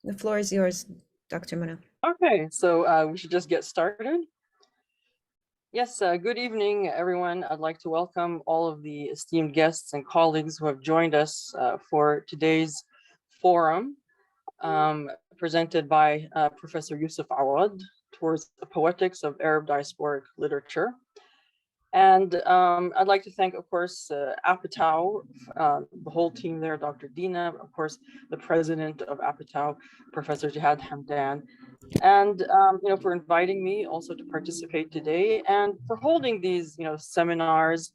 The floor is yours, Dr. Mona. Okay, so we should just get started. Yes, good evening, everyone. I'd like to welcome all of the esteemed guests and colleagues who have joined us for today's forum presented by Professor Yusuf Awad towards the Poetics of Arab Diasporic Literature. And I'd like to thank, of course, Apatow, the whole team there, Dr. Dina, of course, the president of Apatow, Professor Jihad Hamdan, and for inviting me also to participate today and for holding these seminars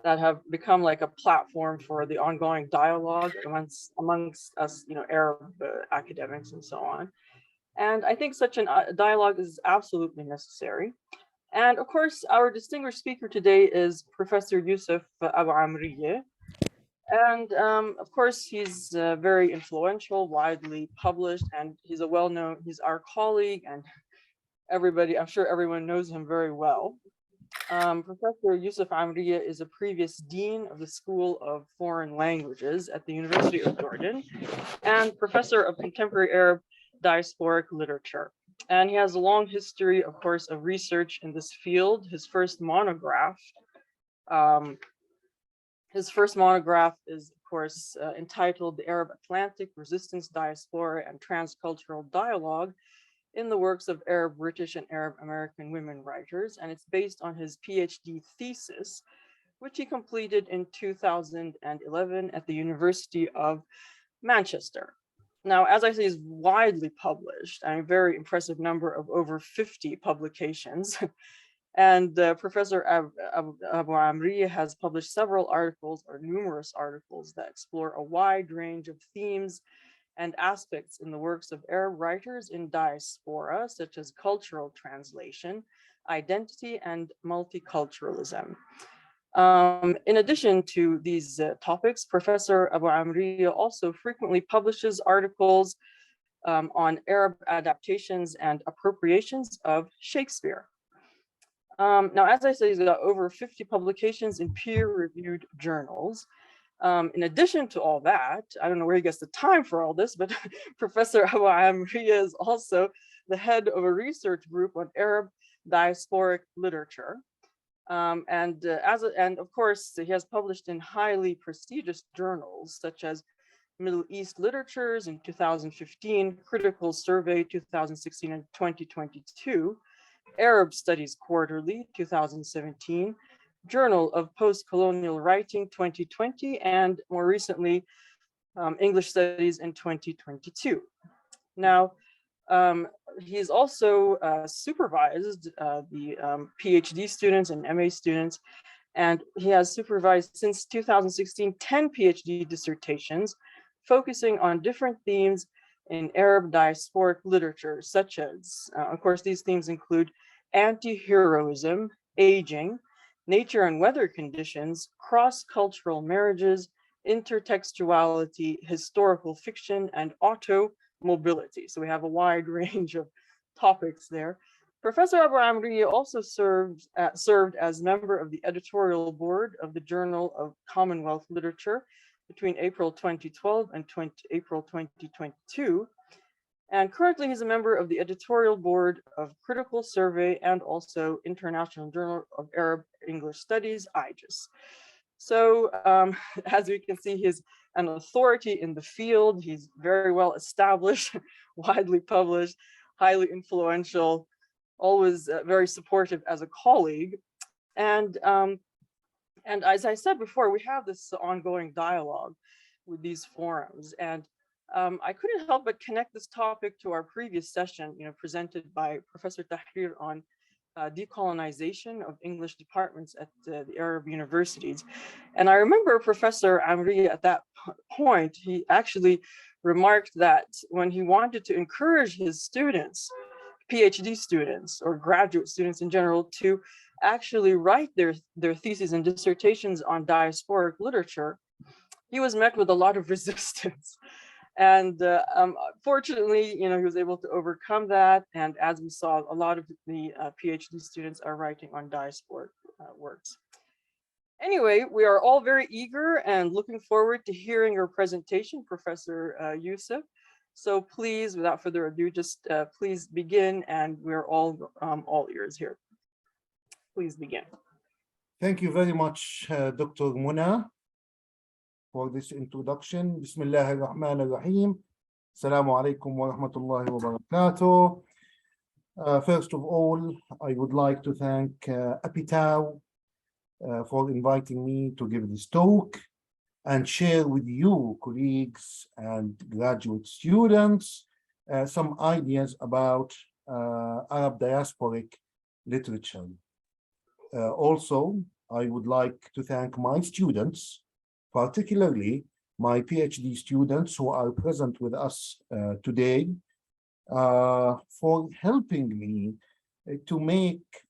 that have become like a platform for the ongoing dialogue amongst us Arab academics and so on. And I think such a dialogue is absolutely necessary. And of course, our distinguished speaker today is Professor Yusuf Abu Amriye. And of course, he's very influential, widely published, and he's he's our colleague, and I'm sure everyone knows him very well. Professor Yusuf Amriye is a previous dean of the School of Foreign Languages at the University of Jordan and professor of contemporary Arab diasporic literature. And he has a long history, of course, of research in this field. His first monograph is, of course, entitled The Arab Atlantic Resistance, Diaspora, and Transcultural Dialogue in the Works of Arab British and Arab American Women Writers. And it's based on his PhD thesis, which he completed in 2011 at the University of Manchester. Now, as I say, is widely published, and a very impressive number of over 50 publications. And Professor Abu Amriye has published several articles or numerous articles that explore a wide range of themes and aspects in the works of Arab writers in diaspora, such as cultural translation, identity, and multiculturalism. In addition to these topics, Professor Abu Amriye also frequently publishes articles on Arab adaptations and appropriations of Shakespeare. Now, as I said, he's got over 50 publications in peer-reviewed journals. In addition to all that, I don't know where he gets the time for all this, but Professor Abu Amriye is also the head of a research group on Arab diasporic literature. And of course, he has published in highly prestigious journals such as Middle East Literatures in 2015, Critical Survey 2016 and 2022, Arab Studies Quarterly 2017, Journal of Post-Colonial Writing 2020, and more recently, English Studies in 2022. Now, he's also supervised the PhD students and MA students, and he has supervised since 2016 10 PhD dissertations focusing on different themes in Arab diasporic literature, such as, of course, these themes include anti-heroism, aging, nature and weather conditions, cross-cultural marriages, intertextuality, historical fiction, and auto-mobility. So we have a wide range of topics there. Professor Abu Amriye also served as member of the editorial board of the Journal of Commonwealth Literature between April 2012 and April 2022. And currently he's a member of the editorial board of Critical Survey and also International Journal of Arab English Studies, IGES. So as we can see, he's an authority in the field. He's very well established, widely published, highly influential, always very supportive as a colleague. And as I said before, we have this ongoing dialogue with these forums. And I couldn't help but connect this topic to our previous session, presented by Professor Tahrir on decolonization of English departments at the Arab universities. And I remember Professor Amriye at that point, he actually remarked that when he wanted to encourage his students, PhD students or graduate students in general, to actually write their theses and dissertations on diasporic literature, he was met with a lot of resistance. And fortunately, he was able to overcome that. And as we saw, a lot of the PhD students are writing on diasporic works. Anyway, we are all very eager and looking forward to hearing your presentation, Professor Yusuf. So please, without further ado, just please begin, and we're all ears here. Please begin. Thank you very much, Dr. Muna, for this introduction. Bismillah ar-Rahman ar-Rahim. Assalamu alaikum wa rahmatullahi wa barakatuh. First of all, I would like to thank Apitau for inviting me to give this talk and share with you, colleagues and graduate students, some ideas about Arab diasporic literature. Also, I would like to thank my students, particularly my PhD students who are present with us today, for helping me to make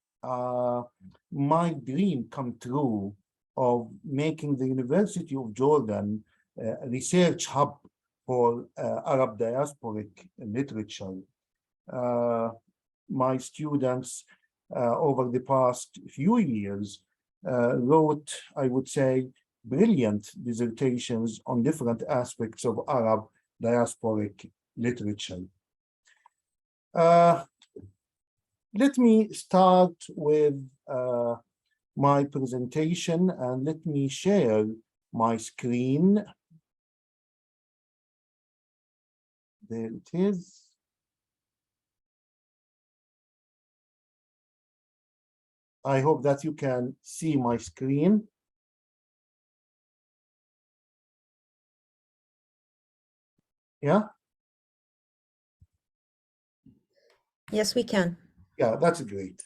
my dream come true of making the University of Jordan a research hub for Arab diasporic literature. My students over the past few years wrote, I would say, brilliant dissertations on different aspects of Arab diasporic literature. Let me start with my presentation, and let me share my screen. There it is. I hope that you can see my screen. Yeah? Yes, we can. Yeah, that's great.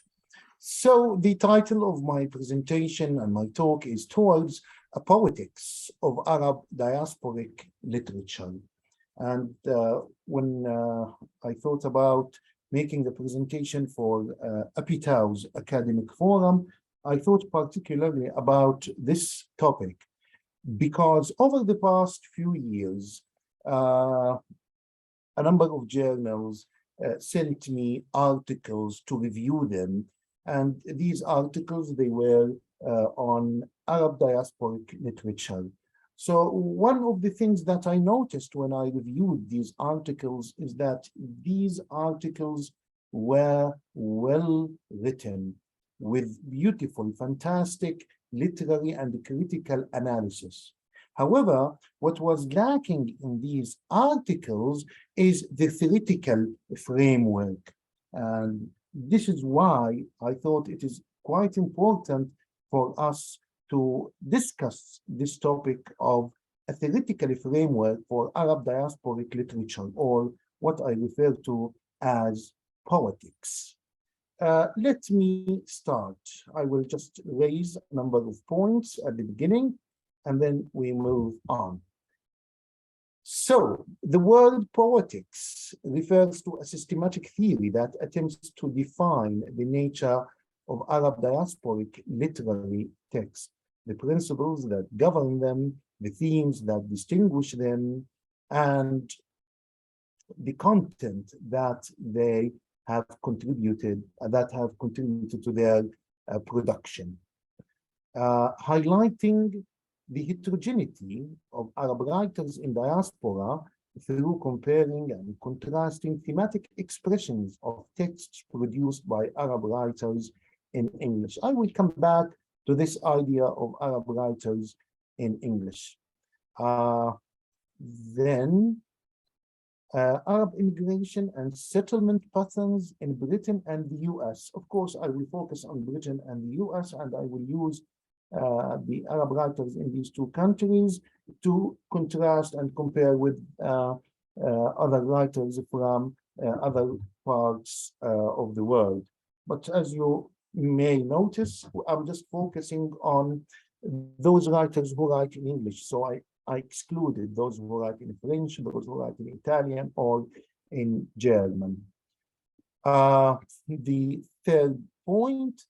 So the title of my presentation and my talk is Towards a Poetics of Arab Diasporic Literature. And when I thought about making the presentation for Apitau's academic forum, I thought particularly about this topic because over the past few years, a number of journals sent me articles to review them. And these articles, they were on Arab diasporic literature. So one of the things that I noticed when I reviewed these articles is that these articles were well written with beautiful, fantastic literary and critical analysis. However, what was lacking in these articles is the theoretical framework. And this is why I thought it is quite important for us to discuss this topic of a theoretical framework for Arab diasporic literature, or what I refer to as poetics. Let me start. I will just raise a number of points at the beginning, and then we move on. So, the word poetics refers to a systematic theory that attempts to define the nature of Arab diasporic literary texts, the principles that govern them, the themes that distinguish them, and the content that they have contributed, to their production. Highlighting the heterogeneity of Arab writers in diaspora through comparing and contrasting thematic expressions of texts produced by Arab writers in English. I will come back to this idea of Arab writers in English. Then Arab immigration and settlement patterns in Britain and the US. Of course, I will focus on Britain and the US, and I will use the Arab writers in these two countries to contrast and compare with other writers from other parts of the world. But as you may notice, I'm just focusing on those writers who write in English. So I excluded those who write in French, those who write in Italian or in German. The third point,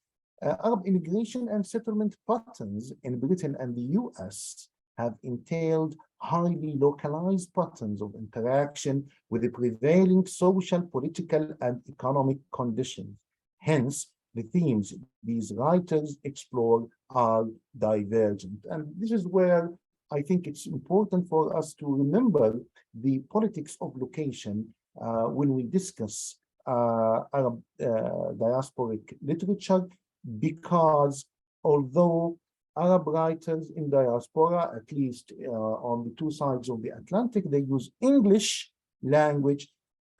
Arab immigration and settlement patterns in Britain and the US have entailed highly localized patterns of interaction with the prevailing social, political, and economic conditions. Hence, the themes these writers explore are divergent. And this is where I think it's important for us to remember the politics of location when we discuss Arab diasporic literature, because although Arab writers in diaspora, at least on the two sides of the Atlantic, they use English language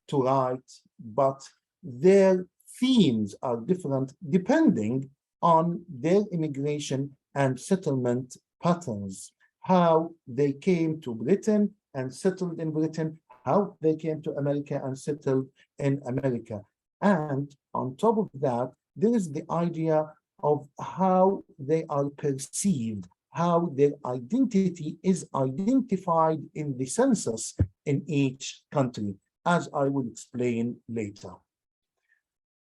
to write, but their themes are different depending on their immigration and settlement patterns, how they came to Britain and settled in Britain, how they came to America and settled in America. And on top of that, there is the idea of how they are perceived, how their identity is identified in the census in each country, as I will explain later.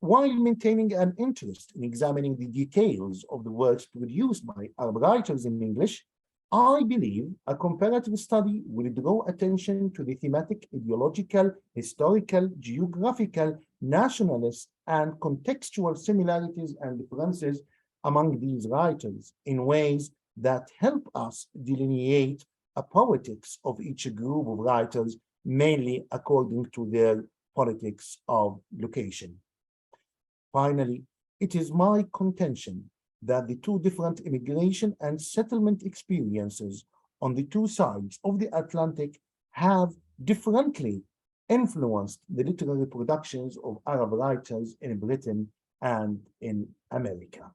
While maintaining an interest in examining the details of the works produced by Arab writers in English, I believe a comparative study will draw attention to the thematic, ideological, historical, geographical, nationalist, and contextual similarities and differences among these writers in ways that help us delineate a poetics of each group of writers, mainly according to their politics of location. Finally, it is my contention that the two different immigration and settlement experiences on the two sides of the Atlantic have differently influenced the literary productions of Arab writers in Britain and in America.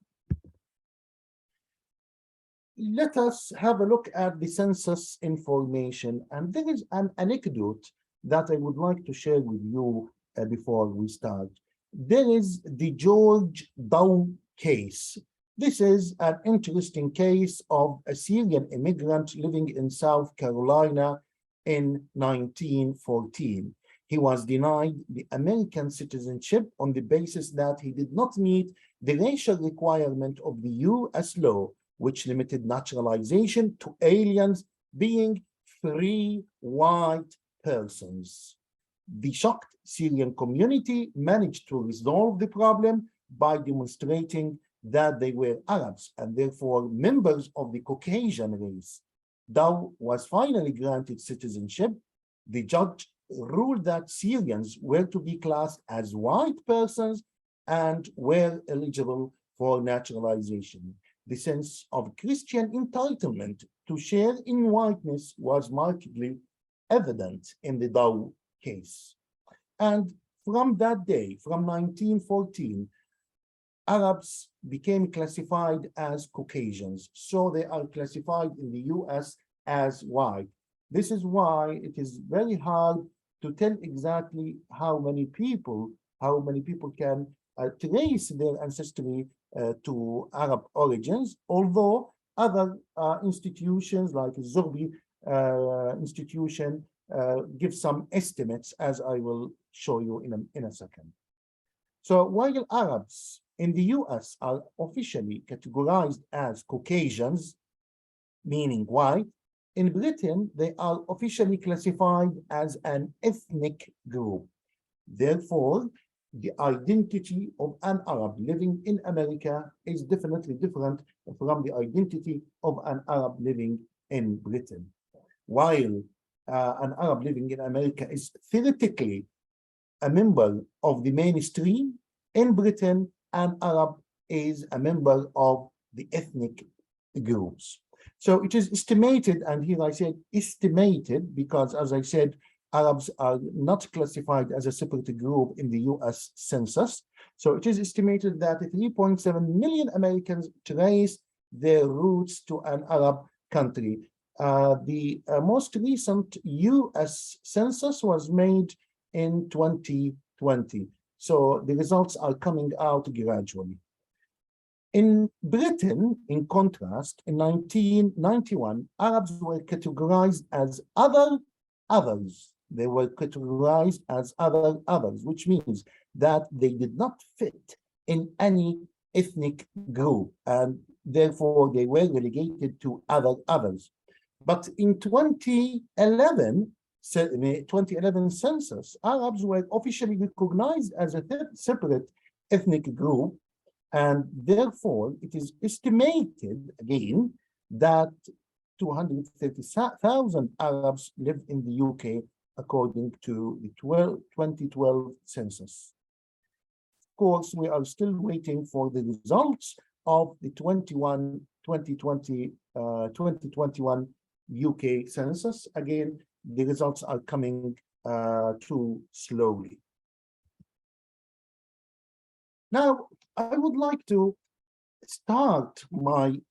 Let us have a look at the census information, and there is an anecdote that I would like to share with you before we start. There is the George Dow case. This is an interesting case of a Syrian immigrant living in South Carolina in 1914. He was denied the American citizenship on the basis that he did not meet the racial requirement of the US law, which limited naturalization to aliens being free white persons. The shocked Syrian community managed to resolve the problem by demonstrating that they were Arabs and therefore members of the Caucasian race. Dow was finally granted citizenship. The judge ruled that Syrians were to be classed as white persons and were eligible for naturalization. The sense of Christian entitlement to share in whiteness was markedly evident in the Dow case. And from that day, from 1914, Arabs became classified as Caucasians. So they are classified in the US as white. This is why it is very hard to tell exactly how many people can trace their ancestry to Arab origins, although other institutions like Zorbi institution give some estimates, as I will show you in a second. So while Arabs in the US are officially categorized as Caucasians, meaning white, in Britain, they are officially classified as an ethnic group. Therefore, the identity of an Arab living in America is definitely different from the identity of an Arab living in Britain. While an Arab living in America is theoretically a member of the mainstream, in Britain, an Arab is a member of the ethnic groups. So it is estimated, and here I said estimated, because as I said, Arabs are not classified as a separate group in the US Census. So it is estimated that 3.7 million Americans trace their roots to an Arab country. The most recent US Census was made in 2020. So the results are coming out gradually. In Britain, in contrast, in 1991, Arabs were categorized as others. They were categorized as others, which means that they did not fit in any ethnic group, and therefore they were relegated to others. But in 2011 census, Arabs were officially recognized as a separate ethnic group, and therefore it is estimated again that 230,000 Arabs live in the UK, according to the 2012 census. Of course, we are still waiting for the results of the 2021 UK census. Again, the results are coming too slowly. Now, I would like to start my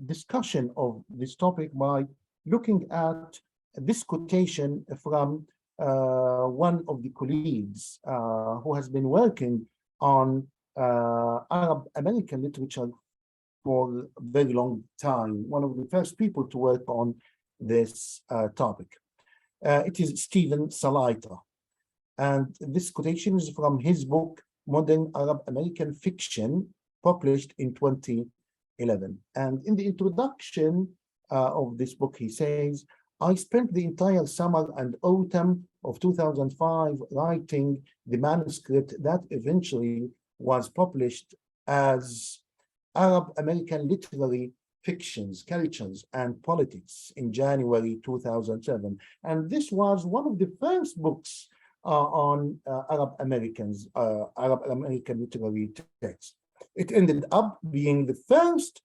discussion of this topic by looking at this quotation from one of the colleagues who has been working on Arab American literature for a very long time, one of the first people to work on this topic. It is Stephen Salaita. And this quotation is from his book, Modern Arab American Fiction, published in 2011. And in the introduction of this book, he says, I spent the entire summer and autumn of 2005 writing the manuscript that eventually was published as Arab American Literary Fictions, Cultures, and Politics in January 2007. And this was one of the first books on Arab American literary texts. It ended up being the first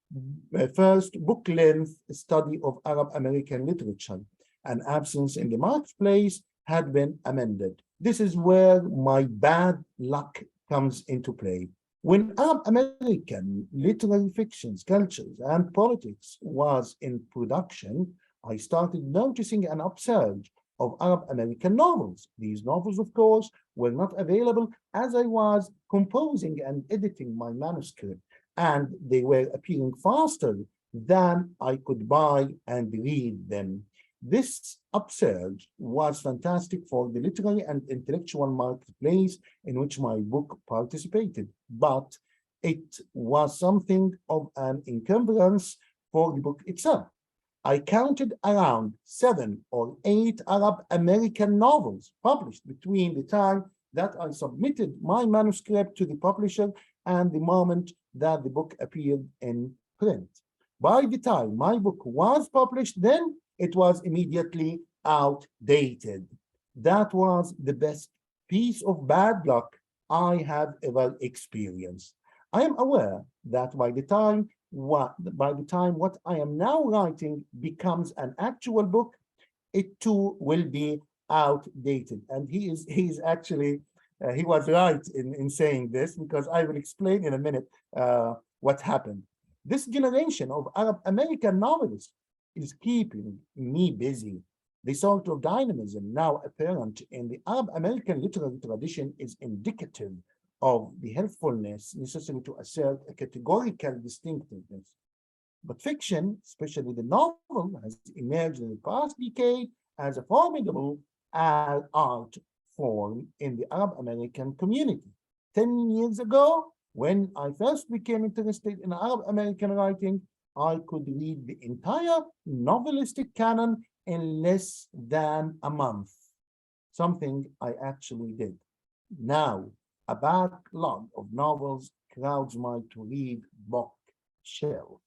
book-length study of Arab American literature. An absence in the marketplace had been amended. This is where my bad luck comes into play. When Arab American literary fictions, cultures, and politics was in production, I started noticing an upsurge of Arab American novels. These novels, of course, were not available as I was composing and editing my manuscript, and they were appearing faster than I could buy and read them. This upsurge was fantastic for the literary and intellectual marketplace in which my book participated, but it was something of an encumbrance for the book itself. I counted around 7 or 8 Arab American novels published between the time that I submitted my manuscript to the publisher and the moment that the book appeared in print. By the time my book was published, then it was immediately outdated. That was the best piece of bad luck I have ever experienced. I am aware that by the time what I am now writing becomes an actual book, it too will be outdated. And he was right in saying this, because I will explain in a minute what happened. This generation of Arab American novelists is keeping me busy. The sort of dynamism now apparent in the Arab American literary tradition is indicative of the helpfulness necessary to assert a categorical distinctiveness. But fiction, especially the novel, has emerged in the past decade as a formidable art form in the Arab American community. 10 years ago, when I first became interested in Arab American writing, I could read the entire novelistic canon in less than a month, something I actually did. Now, a backlog of novels crowds my to-read bookshelf.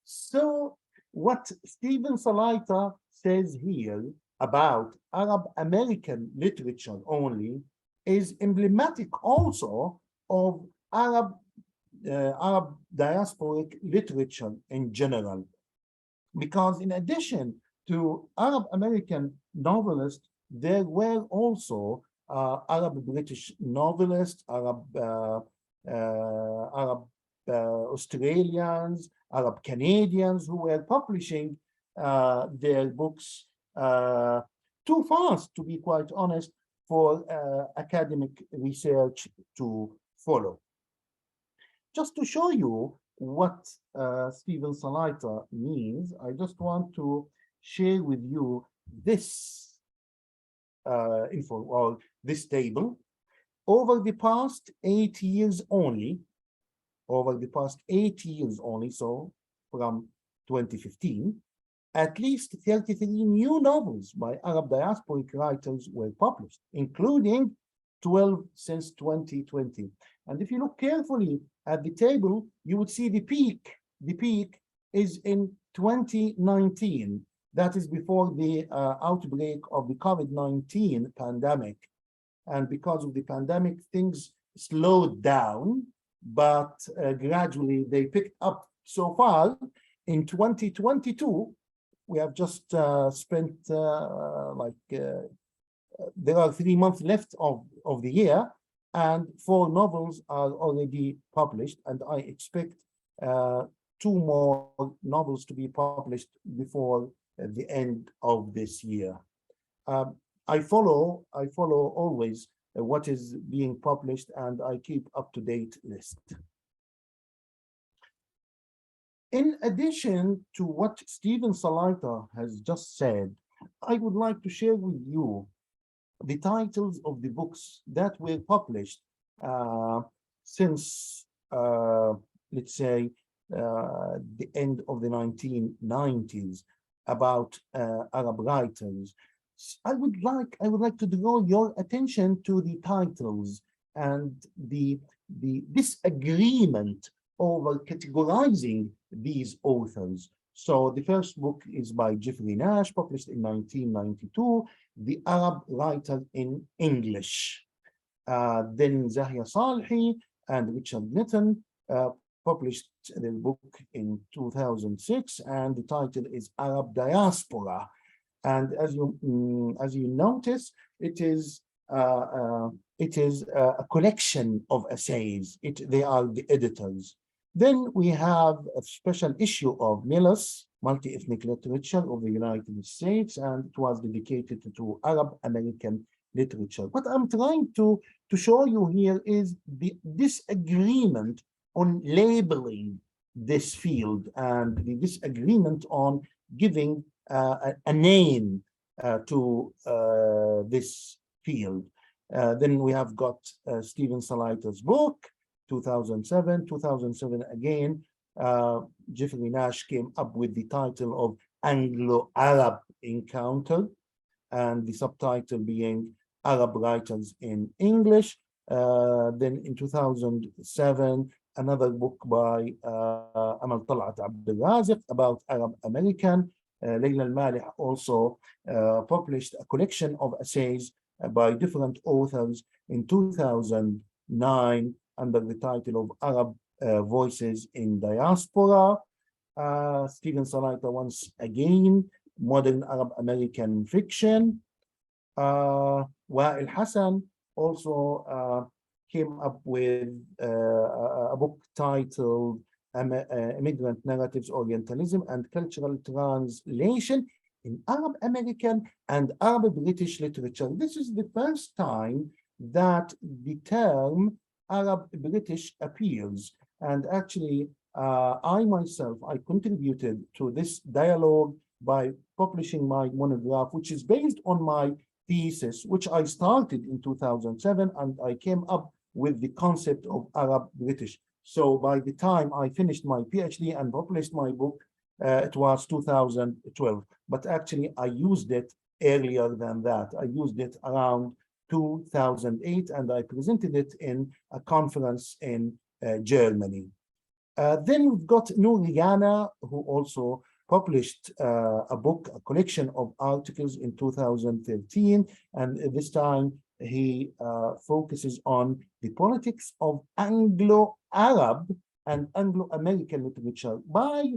So what Stephen Salaita says here about Arab American literature only is emblematic also of Arab diasporic literature in general, because in addition to Arab American novelists, there were also Arab British novelists, Arab Australians, Arab Canadians who were publishing their books too fast, to be quite honest, for academic research to follow. Just to show you what Stephen Salaita means, I just want to share with you this info, or this table. Over the past 8 years only, so from 2015, at least 33 new novels by Arab diasporic writers were published, including 12 since 2020. And if you look carefully at the table, you would see the peak. The peak is in 2019, that is before the outbreak of the COVID-19 pandemic. And because of the pandemic, things slowed down, but gradually they picked up. So far, in 2022, we have just spent there are 3 months left of the year, and 4 novels are already published, and I expect 2 more novels to be published before the end of this year. I follow always what is being published, and I keep up-to-date list. In addition to what Stephen Salaita has just said, I would like to share with you the titles of the books that were published since, let's say, the end of the 1990s about Arab writers. I would like to draw your attention to the titles and the disagreement over categorizing these authors. So the first book is by Jeffrey Nash, published in 1992, The Arab Writer in English. Then Zahia Salhi and Richard Nitton published their book in 2006, and the title is Arab Diaspora. And as you notice, it is a collection of essays. They are the editors. Then we have a special issue of Miller's Multi-Ethnic Literature of the United States, and it was dedicated to Arab American literature. What I'm trying to show you here is the disagreement on labeling this field and the disagreement on giving a name to this field. Then we have got Stephen Salaita's book, 2007 again. Jeffrey Nash came up with the title of Anglo-Arab Encounter, and the subtitle being Arab Writers in English. Then in 2007, another book by Amal Talat Abdel Raziq about Arab American. Layla Al-Malih also published a collection of essays by different authors in 2009 under the title of Arab Voices in Diaspora. Stephen Salaita once again, Modern Arab American Fiction. Wa'il Hassan also came up with a book titled Immigrant Narratives, Orientalism and Cultural Translation in Arab American and Arab British Literature. This is the first time that the term Arab British appears. And actually, I myself, I contributed to this dialogue by publishing my monograph, which is based on my thesis, which I started in 2007, and I came up with the concept of Arab British. So by the time I finished my PhD and published my book, it was 2012. But actually, I used it earlier than that. I used it around 2008, and I presented it in a conference in Germany. Then we've got Nouri Yana, who also published a book, a collection of articles in 2013, and this time he focuses on the politics of Anglo-Arab and Anglo-American literature. By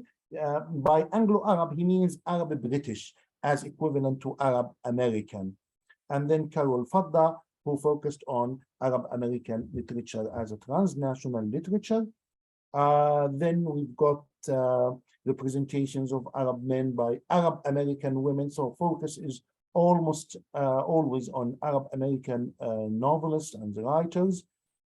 Anglo-Arab, he means Arab-British as equivalent to Arab-American. And then Carol Fadda, who focused on Arab-American literature as a transnational literature. Then we've got representations of Arab men by Arab American women. So focus is almost always on Arab American novelists and writers.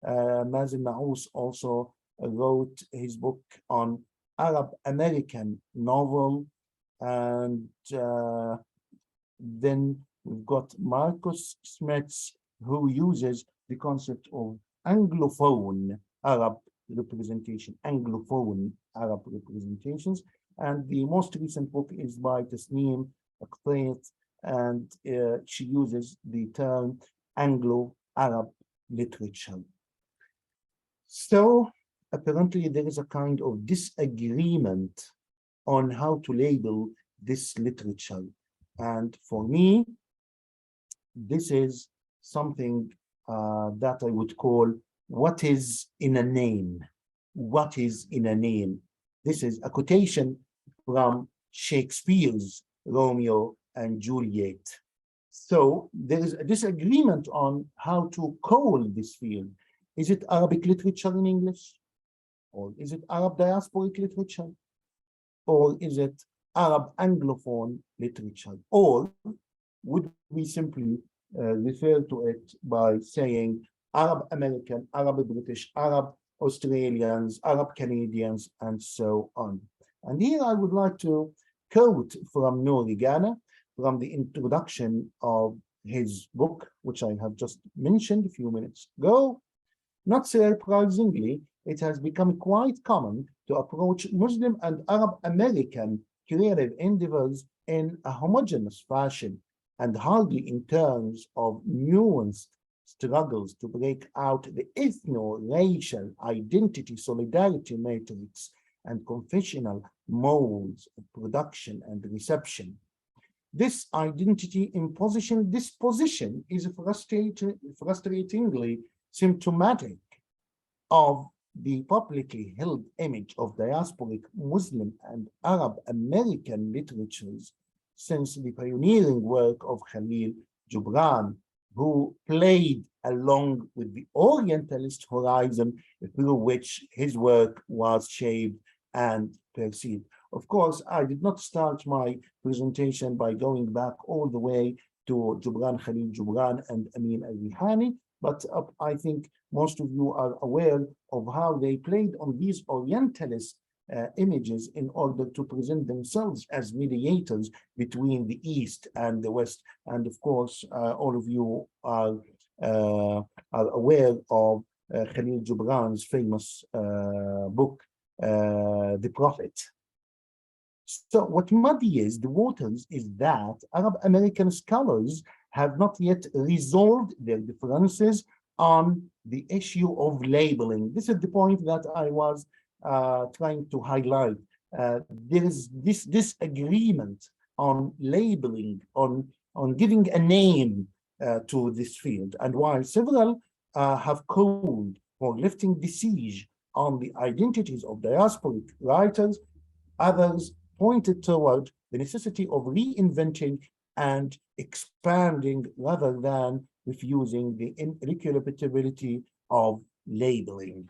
Mazen Naous also wrote his book on Arab American novel. And then we've got Marcus Smets, who uses the concept of Anglophone Arab representation, Anglophone Arab representations. And the most recent book is by Tasneem Akhtait, and she uses the term Anglo-Arab literature. So apparently there is a kind of disagreement on how to label this literature. And for me, this is something that I would call what is in a name. What is in a name? This is a quotation from Shakespeare's Romeo and Juliet. So there is a disagreement on how to call this field. Is it Arabic literature in English? Or is it Arab diasporic literature? Or is it Arab Anglophone literature? Or would we simply refer to it by saying Arab American, Arab British, Arab Australians, Arab Canadians, and so on? And here I would like to quote from Nouri Ghana from the introduction of his book, which I have just mentioned a few minutes ago. Not surprisingly, it has become quite common to approach Muslim and Arab American creative endeavors in a homogeneous fashion, and hardly in terms of nuanced struggles to break out the ethno-racial identity solidarity matrix and confessional modes of production and reception. This identity imposition disposition is frustratingly symptomatic of the publicly held image of diasporic Muslim and Arab American literatures since the pioneering work of Khalil Gibran, who played along with the Orientalist horizon through which his work was shaped and perceived. Of course, I did not start my presentation by going back all the way to Khalil Gibran and Amin al-Rihani, but I think most of you are aware of how they played on these Orientalist images in order to present themselves as mediators between the East and the West. And of course, all of you are aware of Khalil Gibran's famous book, The Prophet. So what muddies the waters is that Arab American scholars have not yet resolved their differences on the issue of labeling. This is the point that I was trying to highlight. There is this disagreement on labeling, on giving a name to this field. And while several have called for lifting the siege on the identities of diasporic writers, others pointed toward the necessity of reinventing and expanding rather than refusing the inequitability of labeling.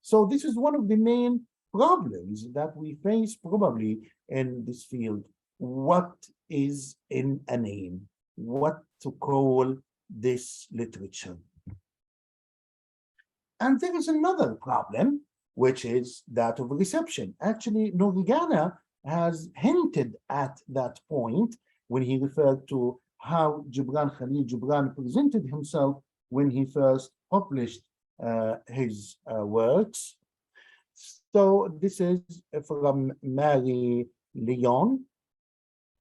So this is one of the main problems that we face probably in this field. What is in a name? What to call this literature? And there is another problem, which is that of reception. Actually, Nouri Ghana has hinted at that point when he referred to how Khalil Gibran presented himself when he first published his works. So this is from Mary Leon.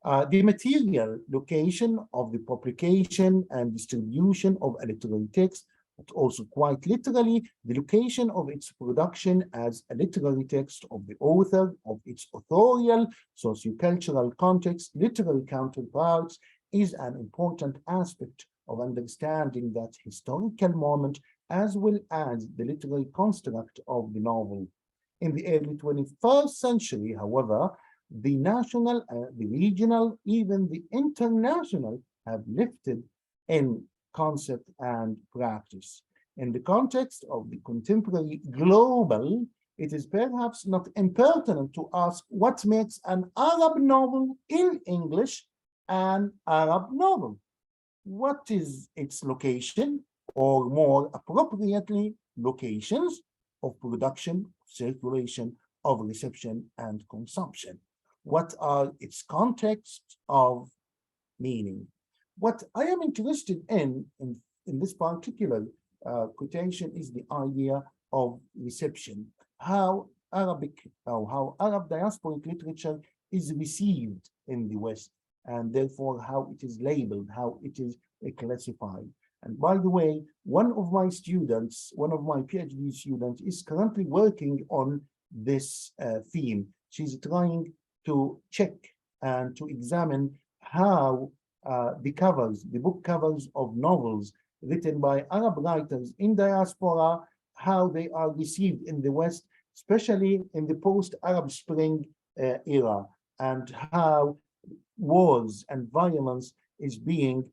The material, location of the publication and distribution of a literary text, but also quite literally, the location of its production as a literary text of the author, of its authorial, sociocultural context, literary counterparts, is an important aspect of understanding that historical moment as well as the literary construct of the novel. In the early 21st century, however, the national, the regional, even the international have lifted in concept and practice. In the context of the contemporary global, it is perhaps not impertinent to ask what makes an Arab novel in English an Arab novel. What is its location, or more appropriately, locations of production, circulation, of reception, and consumption? What are its contexts of meaning? What I am interested in this particular quotation is the idea of reception, how Arab diasporic literature is received in the West, and therefore how it is labeled, how it is classified. And by the way, one of my PhD students is currently working on this theme. She's trying to check and to examine how the book covers of novels written by Arab writers in diaspora, how they are received in the West, especially in the post-Arab Spring era, and how wars and violence is being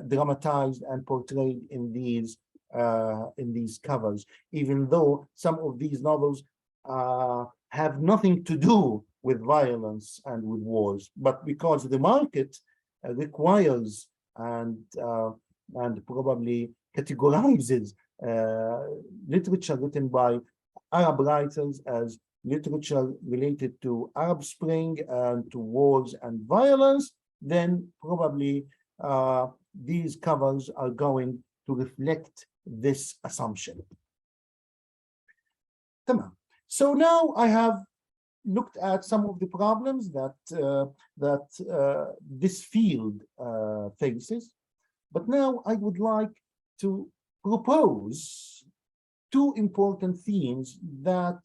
dramatized and portrayed in these covers, even though some of these novels have nothing to do with violence and with wars, but because the market requires and probably categorizes literature written by Arab writers as literature related to Arab Spring and to wars and violence, then probably these covers are going to reflect this assumption. So now I have looked at some of the problems that this field faces, but now I would like to propose two important themes that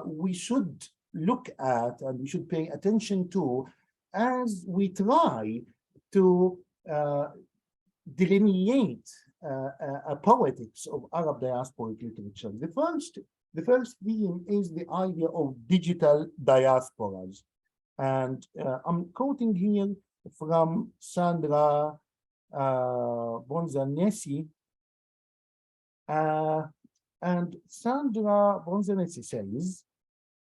we should look at and we should pay attention to as we try to delineate a poetics of Arab diasporic literature. The first theme is the idea of digital diasporas. And I'm quoting here from Sandra Bonzanesi. And Sandra Bonzanesi says,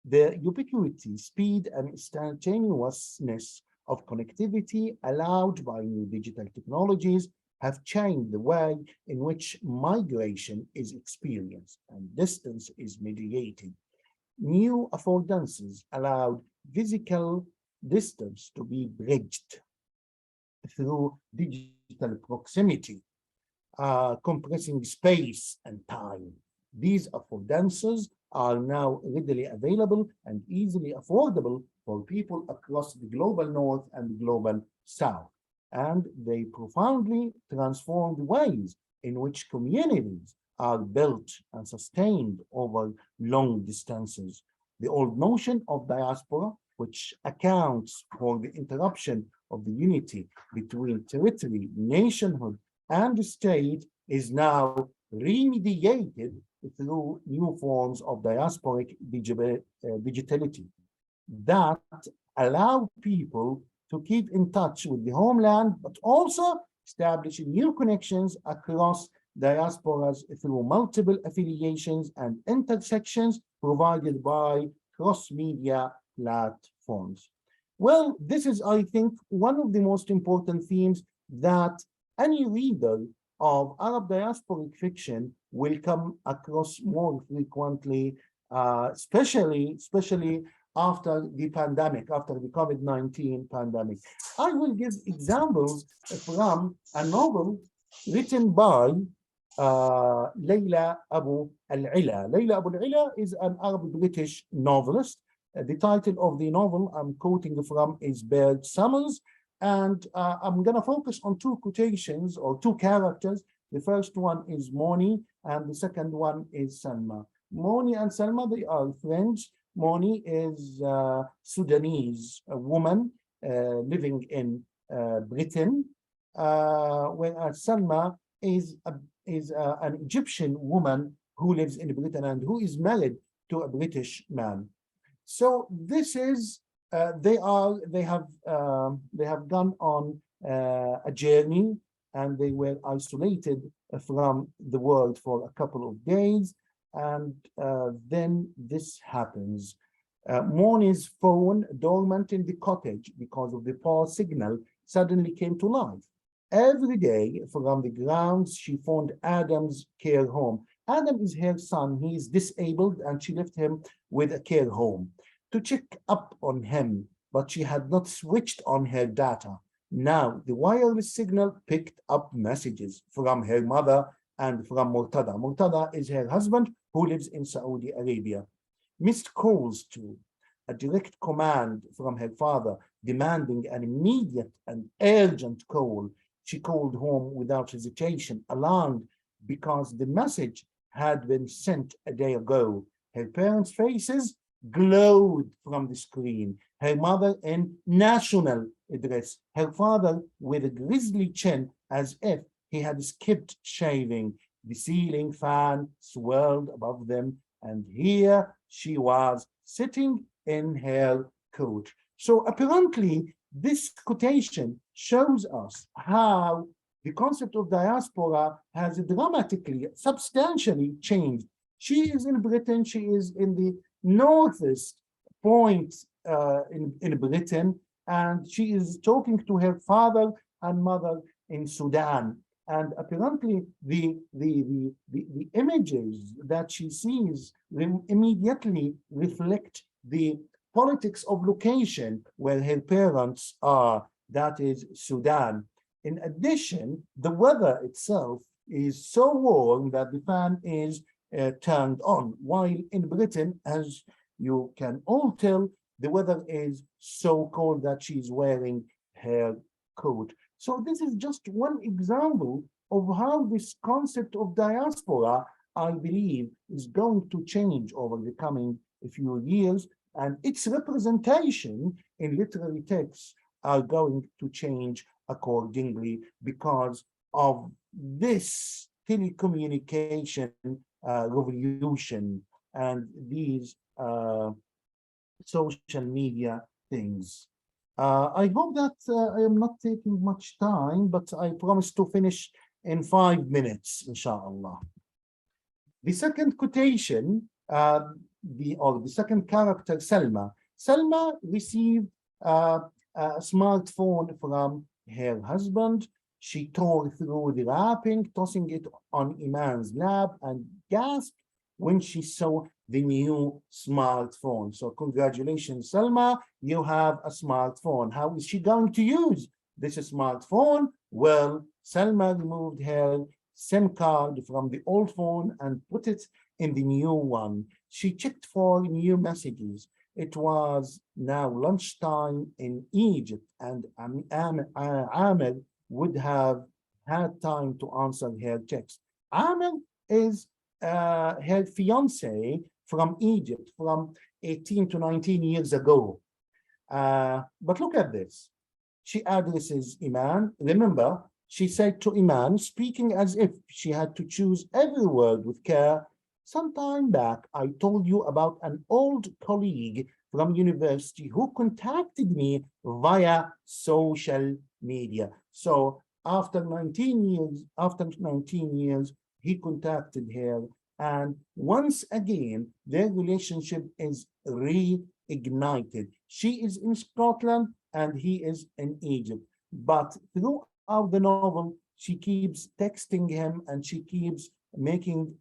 the ubiquity, speed, and instantaneousness of connectivity allowed by new digital technologies have changed the way in which migration is experienced and distance is mediated. New affordances allowed physical distance to be bridged through digital proximity, compressing space and time. These affordances are now readily available and easily affordable for people across the global north and the global south. And they profoundly transform the ways in which communities are built and sustained over long distances. The old notion of diaspora, which accounts for the interruption of the unity between territory, nationhood, and the state, is now remediated through new forms of diasporic digitality that allow people to keep in touch with the homeland, but also establishing new connections across diasporas through multiple affiliations and intersections provided by cross-media platforms. Well, this is, I think, one of the most important themes that any reader of Arab diasporic fiction will come across more frequently, especially after the pandemic, after the COVID-19 pandemic. I will give examples from a novel written by Layla Abu Al-Ila. Layla Abu Al-Ila is an Arab-British novelist. The title of the novel I'm quoting from is Bird Summers, and I'm going to focus on two quotations or two characters. The first one is Moni, and the second one is Salma. Moni and Salma, they are friends. Moni is a Sudanese woman living in Britain, whereas Salma is an Egyptian woman who lives in Britain and who is married to a British man. So this is they have gone on a journey, and they were isolated from the world for a couple of days. And then this happens. Moni's phone, dormant in the cottage because of the poor signal, suddenly came to life. Every day from the grounds, she phoned Adam's care home. Adam is her son. He is disabled, and she left him with a care home to check up on him, but she had not switched on her data. Now, the wireless signal picked up messages from her mother and from Murtada. Murtada is her husband who lives in Saudi Arabia. Missed calls too, a direct command from her father demanding an immediate and urgent call. She called home without hesitation, alarmed because the message had been sent a day ago. Her parents' faces glowed from the screen. her mother in national dress, her father with a grizzly chin as if he had skipped shaving. The ceiling fan swirled above them, and here she was sitting in her coat. So apparently, this quotation shows us how the concept of diaspora has dramatically, substantially changed. She is in Britain, she is in the northeast point in Britain, and she is talking to her father and mother in Sudan. And apparently, the images that she sees immediately reflect the politics of location where her parents are, that is Sudan. In addition, the weather itself is so warm that the fan is turned on, while in Britain, as you can all tell, the weather is so cold that she's wearing her coat. So this is just one example of how this concept of diaspora, I believe, is going to change over the coming few years, and its representation in literary texts are going to change accordingly because of this telecommunication revolution and these social media things. I hope that I am not taking much time, but I promise to finish in 5 minutes, inshallah. The second quotation, the second character, Selma. Selma received a smartphone from her husband. She tore through the wrapping, tossing it on Iman's lap, and gasped when she saw the new smartphone. So congratulations, Selma, you have a smartphone. How is she going to use this smartphone? Well, Selma removed her SIM card from the old phone and put it in the new one. She checked for new messages. It was now lunchtime in Egypt, and Amir would have had time to answer her text. Amir is her fiance from Egypt from 18 to 19 years ago. But look at this. She addresses Iman. Remember, she said to Iman, speaking as if she had to choose every word with care, some time back, I told you about an old colleague from university who contacted me via social media. So after 19 years, he contacted her. And once again, their relationship is reignited. She is in Scotland and he is in Egypt. But throughout the novel, she keeps texting him and she keeps making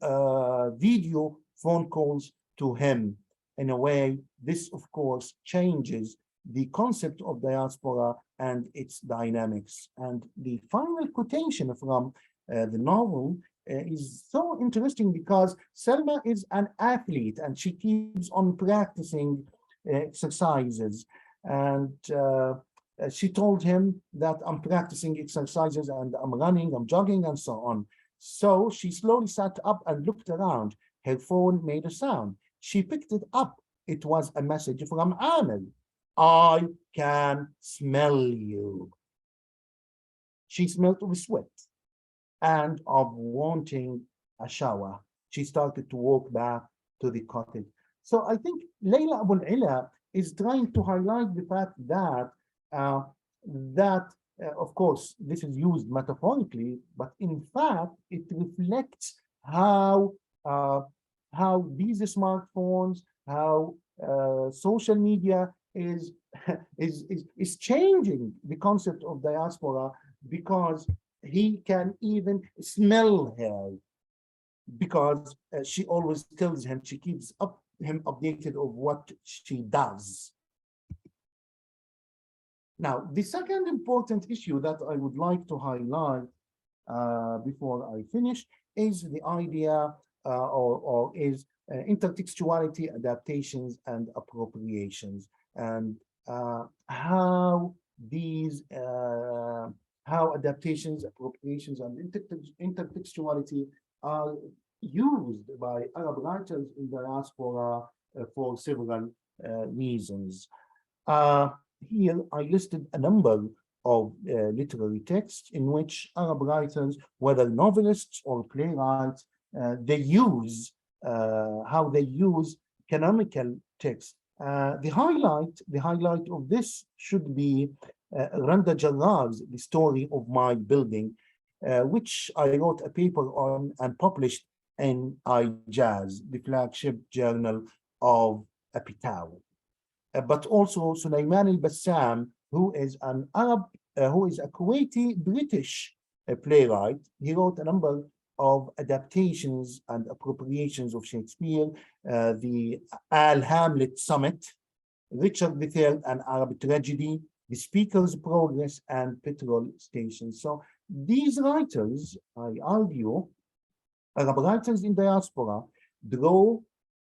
video phone calls to him. In a way, this, of course, changes the concept of diaspora and its dynamics. And the final quotation from the novel is so interesting because Selma is an athlete and she keeps on practicing exercises. And she told him that I'm practicing exercises and I'm running, I'm jogging, and so on. So she slowly sat up and looked around. Her phone made a sound. She picked it up. It was a message from Amir. I can smell you. She smelled of sweat and of wanting a shower. She started to walk back to the cottage. So I think Layla Abu Ila is trying to highlight the fact that of course, this is used metaphorically, but in fact, it reflects how these smartphones, how social media is is changing the concept of diaspora, because he can even smell her, because she always tells him, she keeps him updated of what she does. Now, the second important issue that I would like to highlight before I finish is the idea is intertextuality, adaptations, and appropriations, and how these how adaptations, appropriations, and intertextuality are used by Arab writers in diaspora for several reasons. Here I listed a number of literary texts in which Arab writers, whether novelists or playwrights, how they use canonical text. The highlight of this should be Randa Jarrar's The Story of My Building, which I wrote a paper on and published in iJazz, the flagship journal of Apitow. But also Sulaiman al-Bassam, who is an Arab, who is a Kuwaiti British playwright. He wrote a number of adaptations and appropriations of Shakespeare, the Al-Hamlet Summit, Richard III, an Arab tragedy, The Speaker's Progress, and Petrol Station. So these writers, I argue, Arab writers in diaspora, draw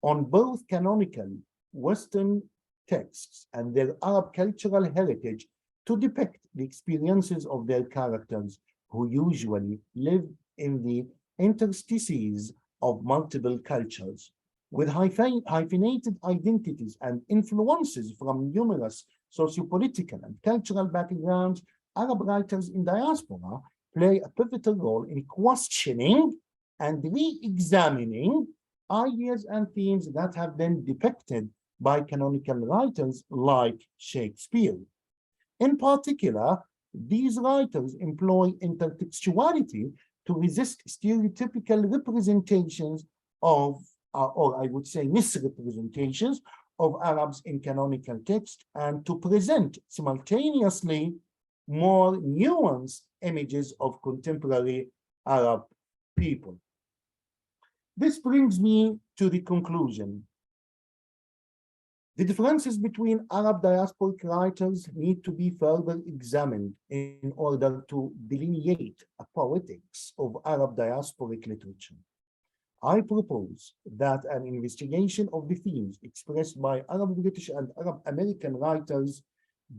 on both canonical Western texts and their Arab cultural heritage to depict the experiences of their characters, who usually live in the interstices of multiple cultures. With hyphenated identities and influences from numerous sociopolitical and cultural backgrounds, Arab writers in diaspora play a pivotal role in questioning and re-examining ideas and themes that have been depicted by canonical writers like Shakespeare. In particular, these writers employ intertextuality to resist stereotypical representations of, or I would say misrepresentations of Arabs in canonical text, and to present simultaneously more nuanced images of contemporary Arab people. This brings me to the conclusion. The differences between Arab diasporic writers need to be further examined in order to delineate a poetics of Arab diasporic literature. I propose that an investigation of the themes expressed by Arab British and Arab American writers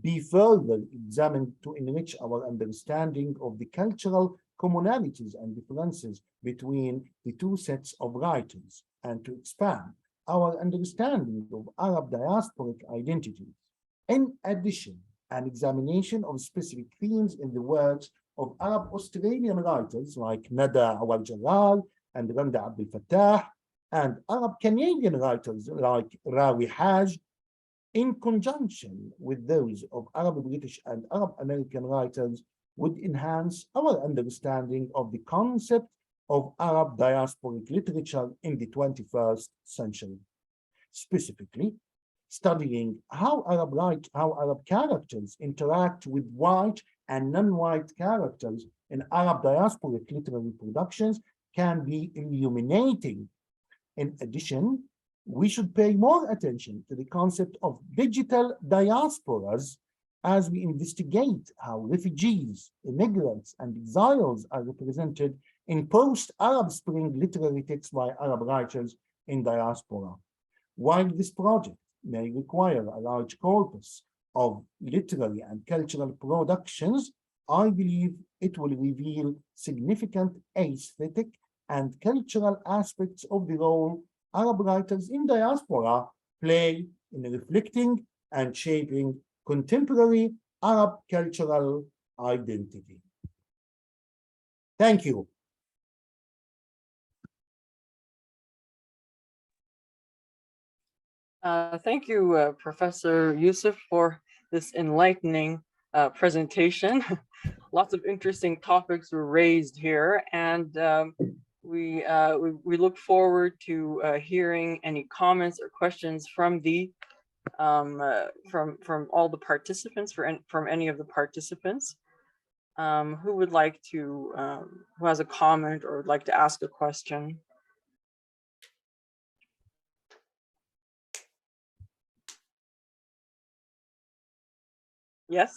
be further examined to enrich our understanding of the cultural commonalities and differences between the two sets of writers, and to expand our understanding of Arab diasporic identities. In addition, an examination of specific themes in the works of Arab Australian writers like Nada Awal Jalal and Randa Abdel Fattah, and Arab Canadian writers like Rawi Haj, in conjunction with those of Arab British and Arab American writers, would enhance our understanding of the concept of Arab diasporic literature in the 21st century. Specifically, studying how Arab characters interact with white and non-white characters in Arab diasporic literary productions can be illuminating. In addition, we should pay more attention to the concept of digital diasporas as we investigate how refugees, immigrants, and exiles are represented in post-Arab Spring literary texts by Arab writers in diaspora. While this project may require a large corpus of literary and cultural productions, I believe it will reveal significant aesthetic and cultural aspects of the role Arab writers in diaspora play in reflecting and shaping contemporary Arab cultural identity. Thank you. Thank you, Professor Yusuf, for this enlightening presentation. Lots of interesting topics were raised here, and we look forward to hearing any comments or questions from the from all the participants, from any of the participants. Who would like to who has a comment or would like to ask a question? Yes.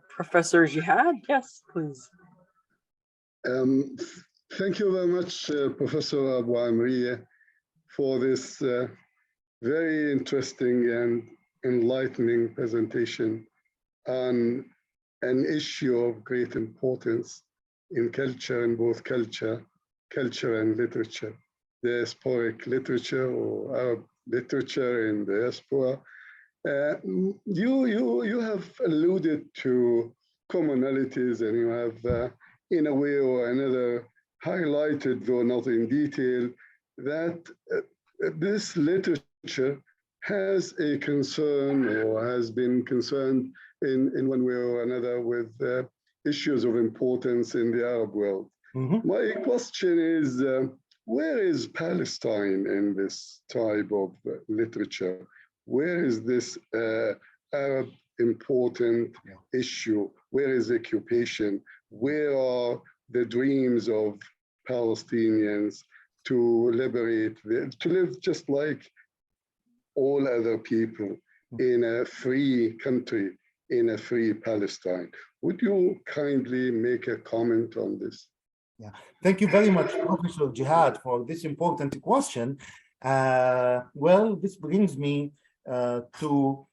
Professor Jihad, yes, please. Thank you very much, Professor Abu Amriya, for this very interesting and enlightening presentation on an issue of great importance in culture, in both culture and literature. diasporic literature or Arab literature in diaspora. You have alluded to commonalities, and you have, in a way or another, highlighted, though not in detail, that this literature has a concern or has been concerned in one way or another with issues of importance in the Arab world. Mm-hmm. My question is, where is Palestine in this type of literature? Where is this Arab important issue? Where is occupation? Where are the dreams of Palestinians to liberate, to live just like all other people in a free country, in a free Palestine? Would you kindly make a comment on this? Yeah, thank you very much, Professor Jihad, for this important question. Well, this brings me to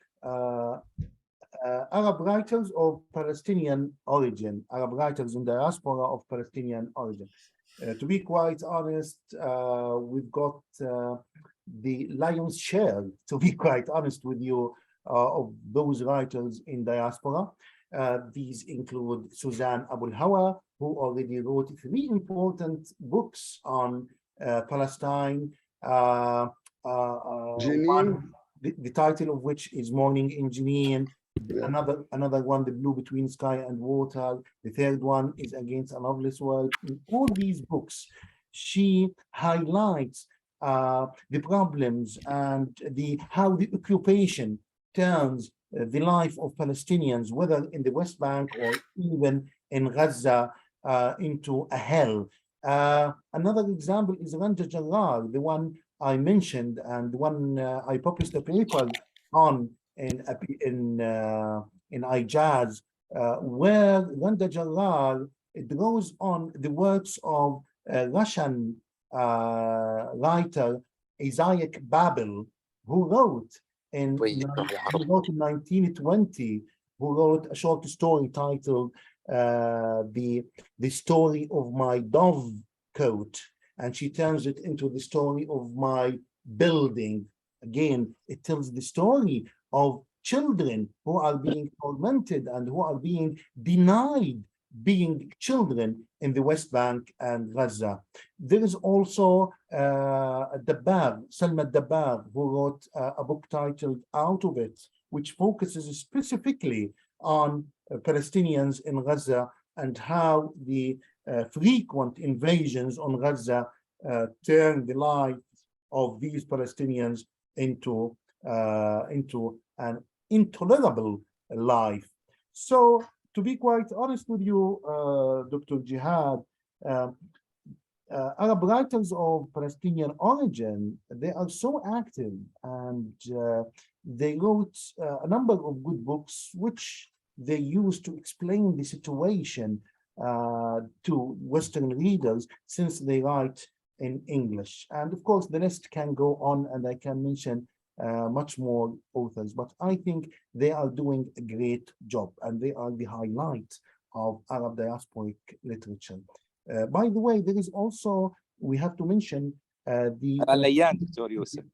Arab writers of Palestinian origin, Arab writers in diaspora of Palestinian origin. To be quite honest, we've got the lion's share, to be quite honest with you, of those writers in diaspora. These include Suzanne Abu Hawa, who already wrote 3 important books on Palestine. Jenin? The title of which is Morning in Jenin. Yeah. Another one, The Blue Between Sky and Water. The third one is Against a Loveless World. In all these books, she highlights the problems and how the occupation turns the life of Palestinians, whether in the West Bank or even in Gaza, into a hell. Another example is Randa Jarrar, the one I mentioned, and the one I published a paper on in IJAZ, where Randa Jarrar draws on the works of Russian writer Isaac Babel, who wrote in 1920, who wrote a short story titled the Story of My Dove Coat, and she turns it into the story of my building. Again, it tells the story of children who are being tormented and who are being denied being children in the West Bank and Gaza. There is also Salma Dabbar, who wrote a book titled Out of It, which focuses specifically on Palestinians in Gaza and how the frequent invasions on Gaza turn the lives of these Palestinians into an intolerable life. So, to be quite honest with you, Dr. Jihad, Arab writers of Palestinian origin, they are so active, and they wrote a number of good books which they use to explain the situation to Western readers, since they write in English. And of course, the list can go on, and I can mention much more authors, but I think they are doing a great job, and they are the highlight of Arab diasporic literature. By the way, there is also, we have to mention the Alayan, Dr. Yusuf.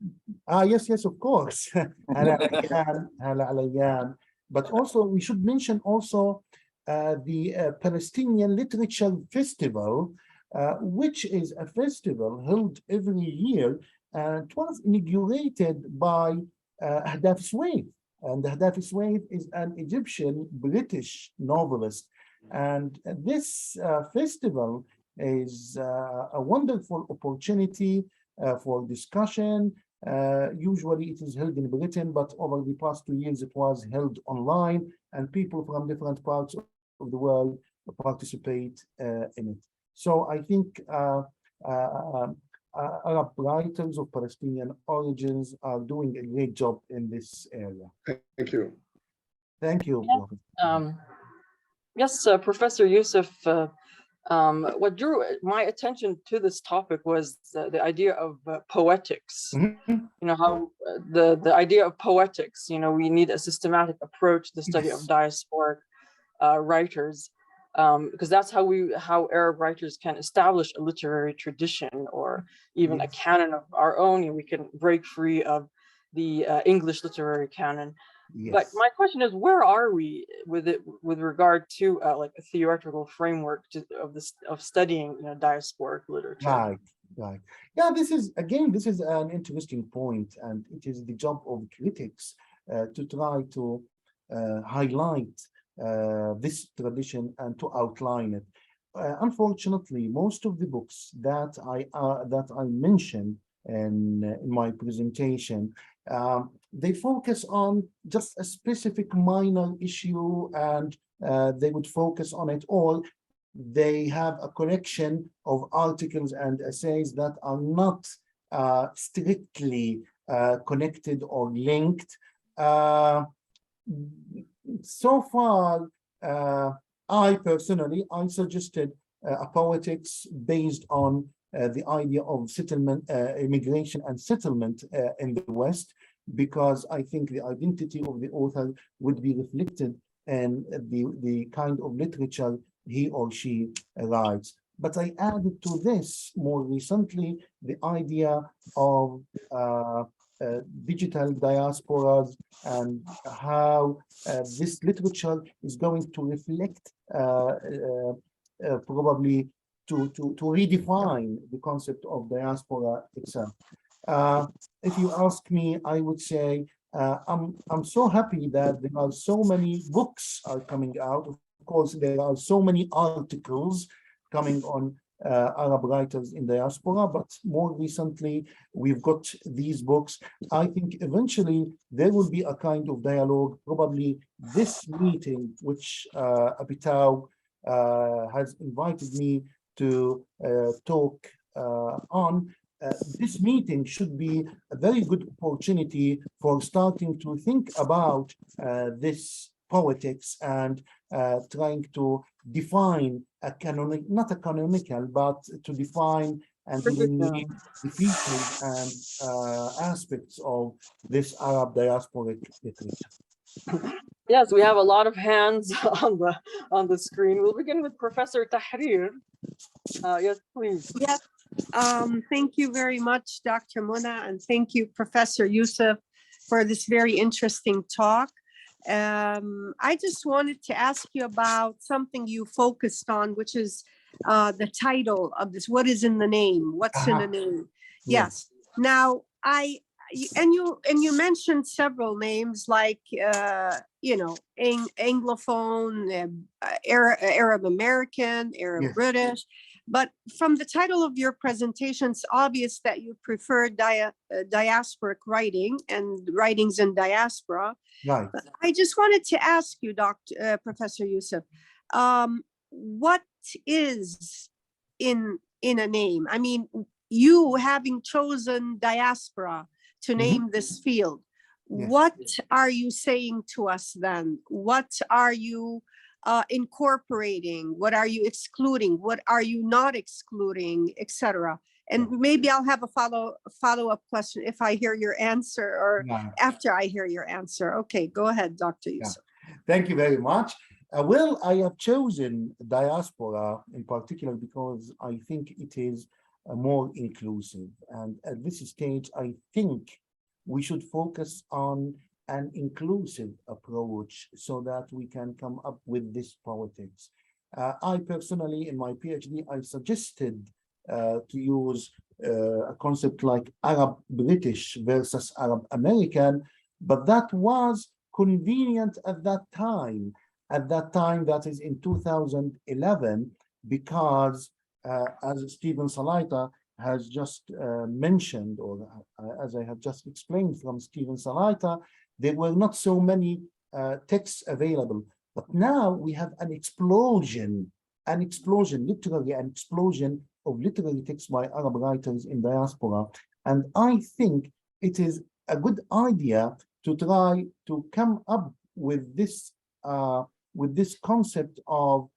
Yes, of course. Alayan. But also, we should mention also the Palestinian Literature Festival, which is a festival held every year. And it was inaugurated by Ahdaf Swaif. And Ahdaf Swaif is an Egyptian British novelist. And this festival is a wonderful opportunity for discussion. Usually it is held in Britain, but over the past 2 years it was held online, and people from different parts of the world participate in it. So I think Arab writers of Palestinian origins are doing a great job in this area. Thank you. Thank you. Yes, Professor Yusuf, what drew my attention to this topic was the idea of poetics. Mm-hmm. You know, how the idea of poetics, you know, we need a systematic approach to the study of diasporic writers. because that's how Arab writers can establish a literary tradition or even a canon of our own, and we can break free of the English literary canon. But Yes. my question is, where are we with it with regard to like a theoretical framework of studying, diasporic literature? Right, right. Yeah, this is an interesting point, and it is the job of critics to try to highlight this tradition and to outline it. Unfortunately, most of the books that I mentioned in my presentation, they focus on just a specific minor issue, and they would focus on it all. They have a collection of articles and essays that are not strictly connected or linked. So far, I personally, I suggested a poetics based on the idea of settlement, immigration and settlement in the West, because I think the identity of the author would be reflected in the kind of literature he or she writes. But I added to this more recently the idea of digital diasporas and how this literature is going to reflect probably to redefine the concept of diaspora itself. If you ask me, I would say I'm so happy that there are so many books are coming out. Of course, there are so many articles coming on Arab writers in diaspora, but more recently, we've got these books. I think eventually there will be a kind of dialogue, probably this meeting, which Abitao has invited me to talk on. This meeting should be a very good opportunity for starting to think about this poetics and trying to define a canonic, not a canonical, but to define and delineate the features and aspects of this Arab diasporic literature. Yes, we have a lot of hands on the screen. We'll begin with Professor Tahrir. Yes, please. Yes, thank you very much, Dr. Mona, and thank you, Professor Youssef, for this very interesting talk. I just wanted to ask you about something you focused on, which is the title of this. What is in the name? What's in a name? Yes. Now, you mentioned several names like Anglophone, Arab American, Arab British. But from the title of your presentation, it's obvious that you prefer diasporic writing and writings in diaspora. Right. But I just wanted to ask you, Professor Youssef, what is in a name? I mean, you having chosen diaspora to name this field, what are you saying to us then? What are you incorporating? What are you excluding? What are you not excluding, etc.? And maybe I'll have a follow-up question if I hear your answer or after I hear your answer. Okay, go ahead, Dr. Youssef. Thank you very much. Well, I have chosen diaspora in particular because I think it is more inclusive. And at this stage, I think we should focus on an inclusive approach so that we can come up with this poetics. I personally, in my PhD, I suggested to use a concept like Arab British versus Arab American, but that was convenient at that time. At that time, that is in 2011, because as Stephen Salaita has just mentioned, or as I have just explained from Stephen Salaita, there were not so many texts available. But now we have an explosion, literally an explosion of literary texts by Arab writers in diaspora. And I think it is a good idea to try to come up with this concept of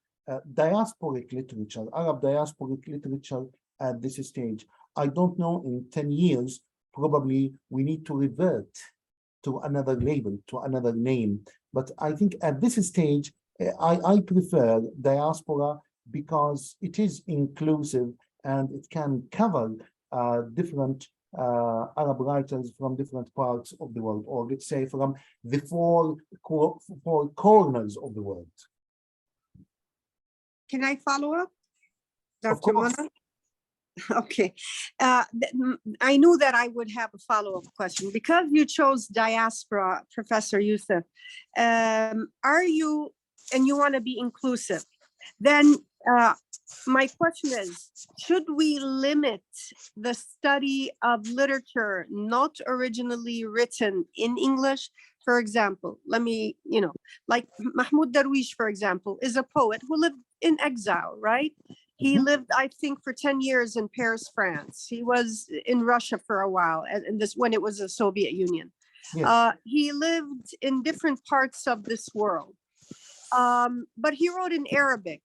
diasporic literature, Arab diasporic literature at this stage. I don't know, in 10 years, probably we need to revert to another label, to another name. But I think at this stage, I prefer diaspora because it is inclusive and it can cover different Arab writers from different parts of the world, or let's say from the four corners of the world. Can I follow up? Of Dr. course. Mona? Okay. I knew that I would have a follow-up question. Because you chose diaspora, Professor Youssef, are you, and you want to be inclusive, then my question is, should we limit the study of literature not originally written in English? For example, let me, like Mahmoud Darwish, for example, is a poet who lived in exile, right? He lived, I think, for 10 years in Paris, France. He was in Russia for a while, and this when it was the Soviet Union. Yes. He lived in different parts of this world. But he wrote in Arabic.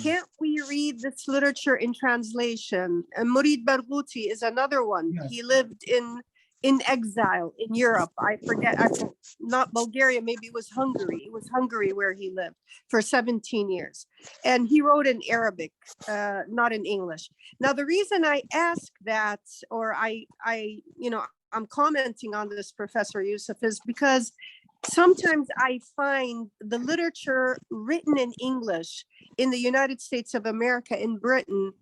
Can't we read this literature in translation? And Murid Barghouti is another one. Yes. He lived in exile in Europe. I forget, not Bulgaria, maybe it was Hungary. It was Hungary where he lived for 17 years. And he wrote in Arabic, not in English. Now, the reason I ask that, or I'm commenting on this, Professor Youssef, is because sometimes I find the literature written in English in the United States of America, in Britain,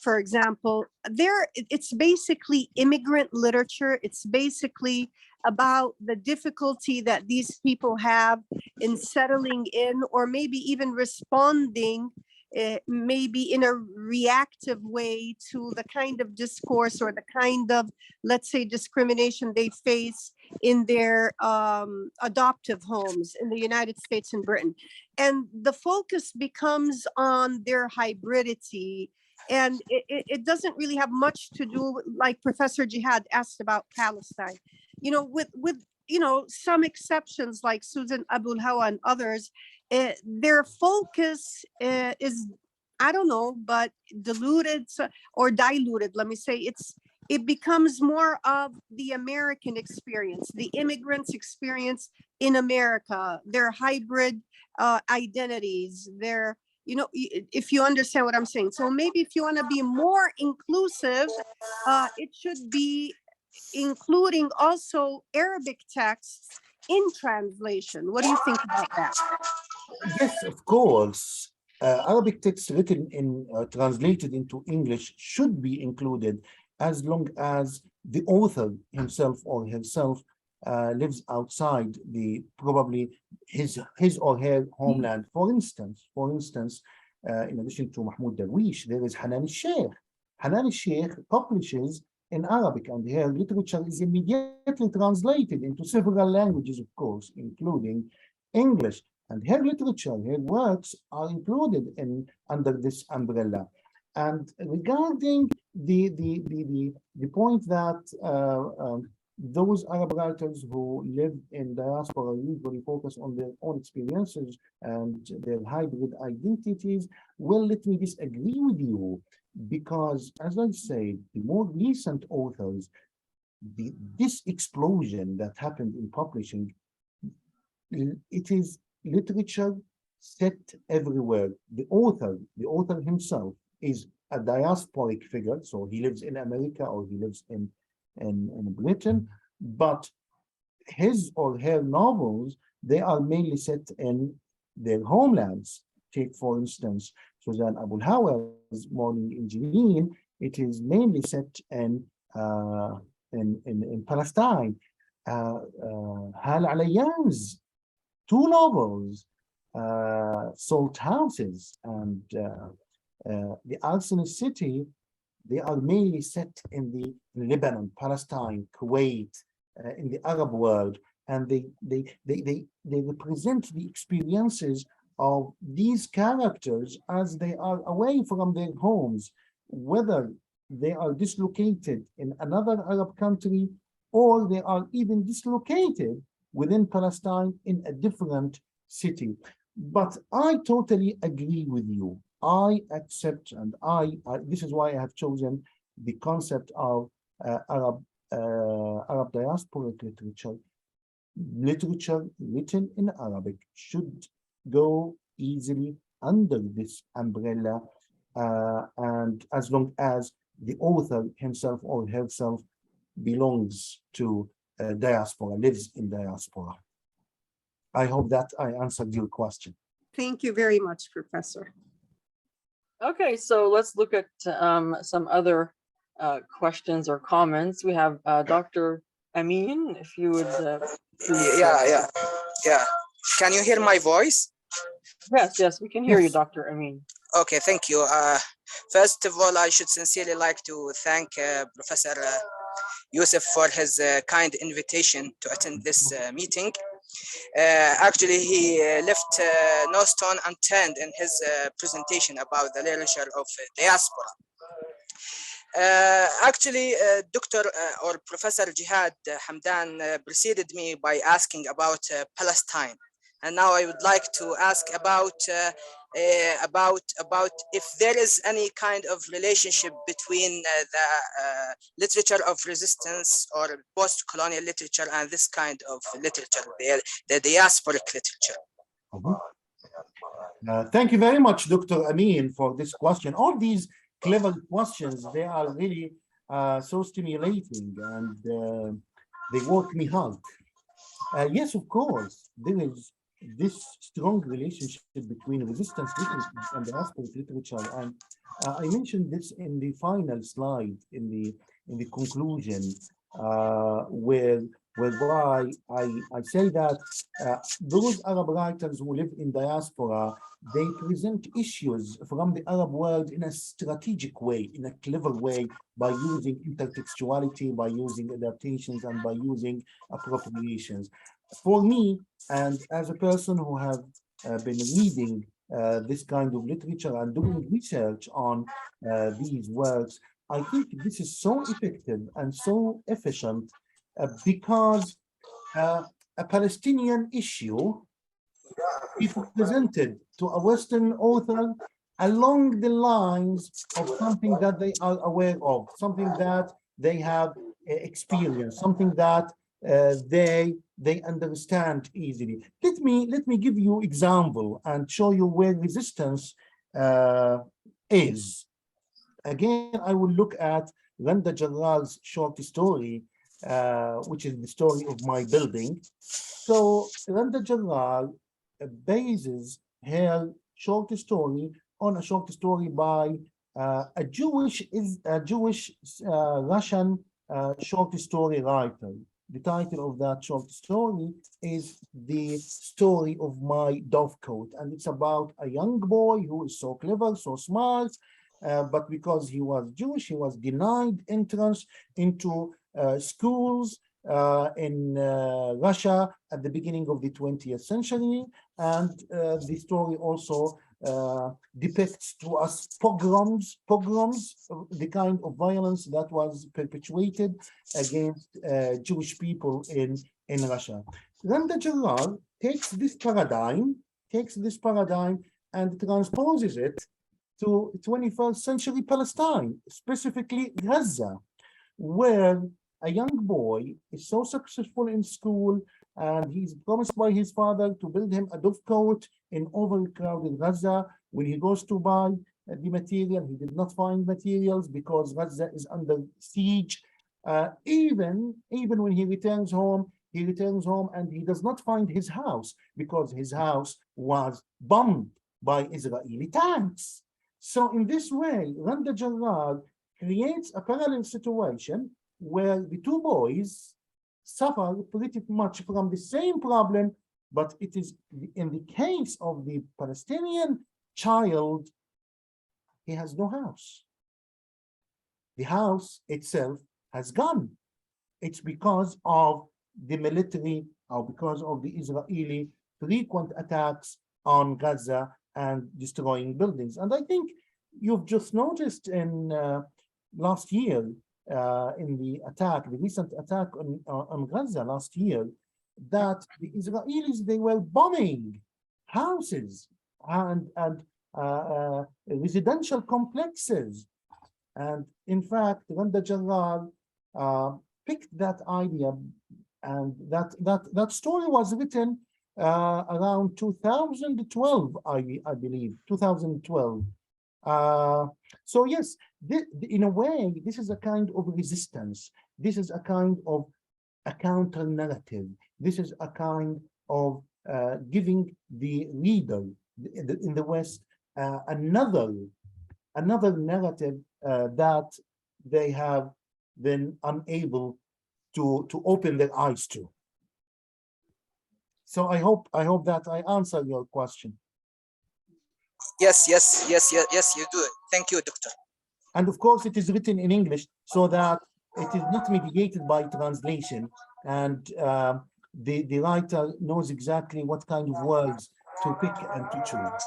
for example, it's basically immigrant literature. It's basically about the difficulty that these people have in settling in, or maybe even responding maybe in a reactive way to the kind of discourse or the kind of, let's say, discrimination they face in their adoptive homes in the United States and Britain. And the focus becomes on their hybridity. And it doesn't really have much to do, like Professor Jihad asked about Palestine, with some exceptions like Susan Abul Hawa and others, their focus is, I don't know, but diluted or diluted, let me say. It becomes more of the American experience, the immigrants' experience in America, their hybrid identities, their, if you understand what I'm saying. So maybe if you want to be more inclusive, it should be including also Arabic texts in translation. What do you think about that? Yes, of course. Arabic text written in translated into English should be included as long as the author himself or herself lives outside probably his or her homeland. For instance, in addition to Mahmoud Darwish, there is Hanan al-Sheikh. Hanan al-Sheikh publishes in Arabic, and her literature is immediately translated into several languages, of course, including English. And her literature, her works are included under this umbrella. And regarding the point that those Arab writers who live in diaspora usually focus on their own experiences and their hybrid identities, well, let me disagree with you, because as I said, the more recent authors, this explosion that happened in publishing, it is literature set everywhere. The author himself is a diasporic figure, so he lives in America or he lives in Britain, but his or her novels, they are mainly set in their homelands. Take, for instance, Susan Abul Hawa's Morning in Jenin. It is mainly set in Palestine. Hal Alayan's two novels, Salt Houses and The Arsonist City, they are mainly set in Lebanon, Palestine, Kuwait, in the Arab world, and they represent the experiences of these characters as they are away from their homes, whether they are dislocated in another Arab country or they are even dislocated within Palestine in a different city. But I totally agree with you. I accept, and this is why I have chosen the concept of Arab diasporic literature. Literature written in Arabic should go easily under this umbrella, and as long as the author himself or herself belongs to diaspora, lives in diaspora. I hope that I answered your question. Thank you very much, Professor. Okay, so let's look at some other questions or comments. We have Dr. Amin, if you would please. Yeah. Can you hear my voice? Yes, we can hear you, Yes. Dr. Amin. Okay, thank you. First of all, I should sincerely like to thank Professor Yusuf for his kind invitation to attend this meeting. Actually, he left no stone unturned in his presentation about the literature of diaspora. Actually, Dr. Or Professor Jihad Hamdan preceded me by asking about Palestine, and now I would like to ask about if there is any kind of relationship between the literature of resistance or post-colonial literature and this kind of literature, the diasporic literature. Thank you very much, Dr. Amin, for this question. All these clever questions, they are really so stimulating, and they work me hard. Yes, of course, there is this strong relationship between resistance literature and diasporic literature, and I mentioned this in the final slide, in the conclusion, whereby I say that those Arab writers who live in diaspora, they present issues from the Arab world in a strategic way, in a clever way, by using intertextuality, by using adaptations, and by using appropriations. For me, and as a person who have been reading this kind of literature and doing research on these works, I think this is so effective and so efficient because a Palestinian issue is presented to a Western author along the lines of something that they are aware of, something that they have experienced, something that they understand easily. Let me give you example and show you where resistance is. Again, I will look at Randa Jarrar's short story, which is the story of my building. So Randa Jarrar bases her short story on a short story by a Jewish Russian short story writer. The title of that short story is The Story of My Dovecoat, and it's about a young boy who is so clever, so smart, but because he was Jewish, he was denied entrance into schools in Russia at the beginning of the 20th century. And the story also depicts to us pogroms, the kind of violence that was perpetuated against Jewish people in Russia. Randa Jarrar takes this paradigm and transposes it to 21st century Palestine, specifically Gaza, where a young boy is so successful in school, and he's promised by his father to build him a dovecoat in overcrowded Gaza. When he goes to buy the material, he did not find materials because Gaza is under siege. Even when he returns home and he does not find his house because his house was bombed by Israeli tanks. So in this way, Randa Jarrar creates a parallel situation where the two boys suffer pretty much from the same problem, but it is in the case of the Palestinian child, he has no house. The house itself has gone. It's because of the military or because of the Israeli frequent attacks on Gaza and destroying buildings. And I think you've just noticed in last year, in the recent attack on Gaza last year, that the Israelis, they were bombing houses and residential complexes. And in fact, Randa Jarrar picked that idea, and that story was written around 2012, I believe, 2012. So yes, in a way, this is a kind of resistance. This is a kind of a counter narrative. This is a kind of giving the reader in the West another narrative that they have been unable to open their eyes to. So I hope that I answered your question. Yes, you do. Thank you, Doctor. And of course, it is written in English so that it is not mitigated by translation, and the writer knows exactly what kind of words to pick and to choose.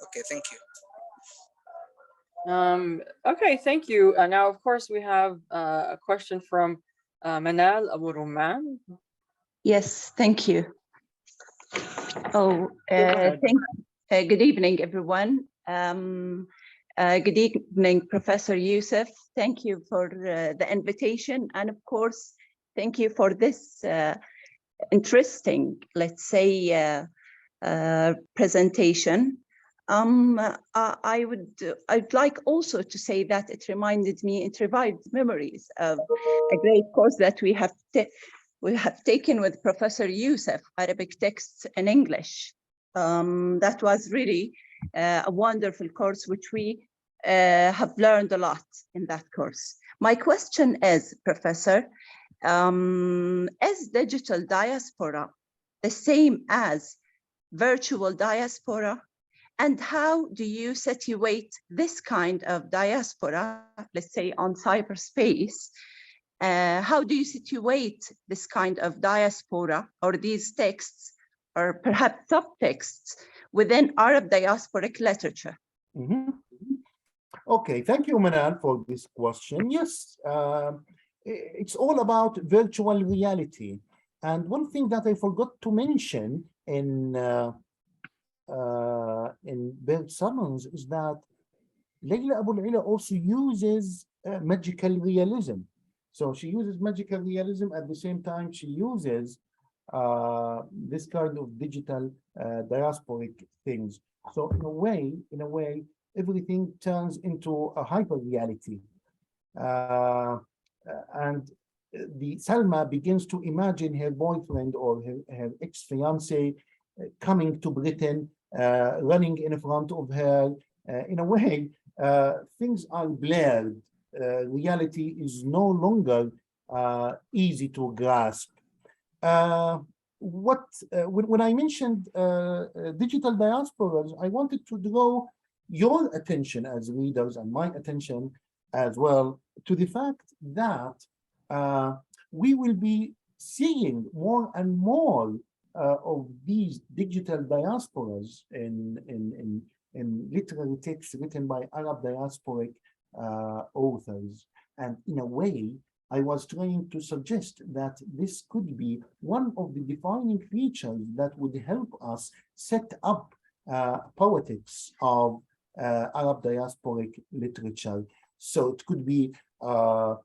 Okay, thank you. Okay, thank you. Now, of course, we have a question from Manal Abu Ruman. Yes, thank you. Oh, ahead. good evening, everyone. Good evening, Professor Youssef. Thank you for the invitation. And of course, thank you for this interesting, let's say, presentation. I'd like also to say that it revived memories of a great course that we have taken with Professor Youssef, Arabic texts in English. That was really a wonderful course, which we have learned a lot in that course. My question is, Professor, is digital diaspora the same as virtual diaspora? And how do you situate this kind of diaspora, let's say on cyberspace? How do you situate this kind of diaspora or these texts or perhaps subtexts within Arab diasporic literature? Mm-hmm. Okay, thank you, Manal, for this question. Yes, it's all about virtual reality. And one thing that I forgot to mention in Bert Summons is that Layla Abu Layla also uses magical realism. So she uses magical realism at the same time she uses this kind of digital diasporic things. So in a way, everything turns into a hyper reality. And the Salma begins to imagine her boyfriend or her ex-fiance coming to Britain, running in front of her. In a way, things are blurred. Reality is no longer easy to grasp. When I mentioned digital diasporas, I wanted to draw your attention as readers and my attention as well to the fact that we will be seeing more and more of these digital diasporas in literary texts written by Arab diasporic authors. And in a way, I was trying to suggest that this could be one of the defining features that would help us set up poetics of Arab diasporic literature. So it could be an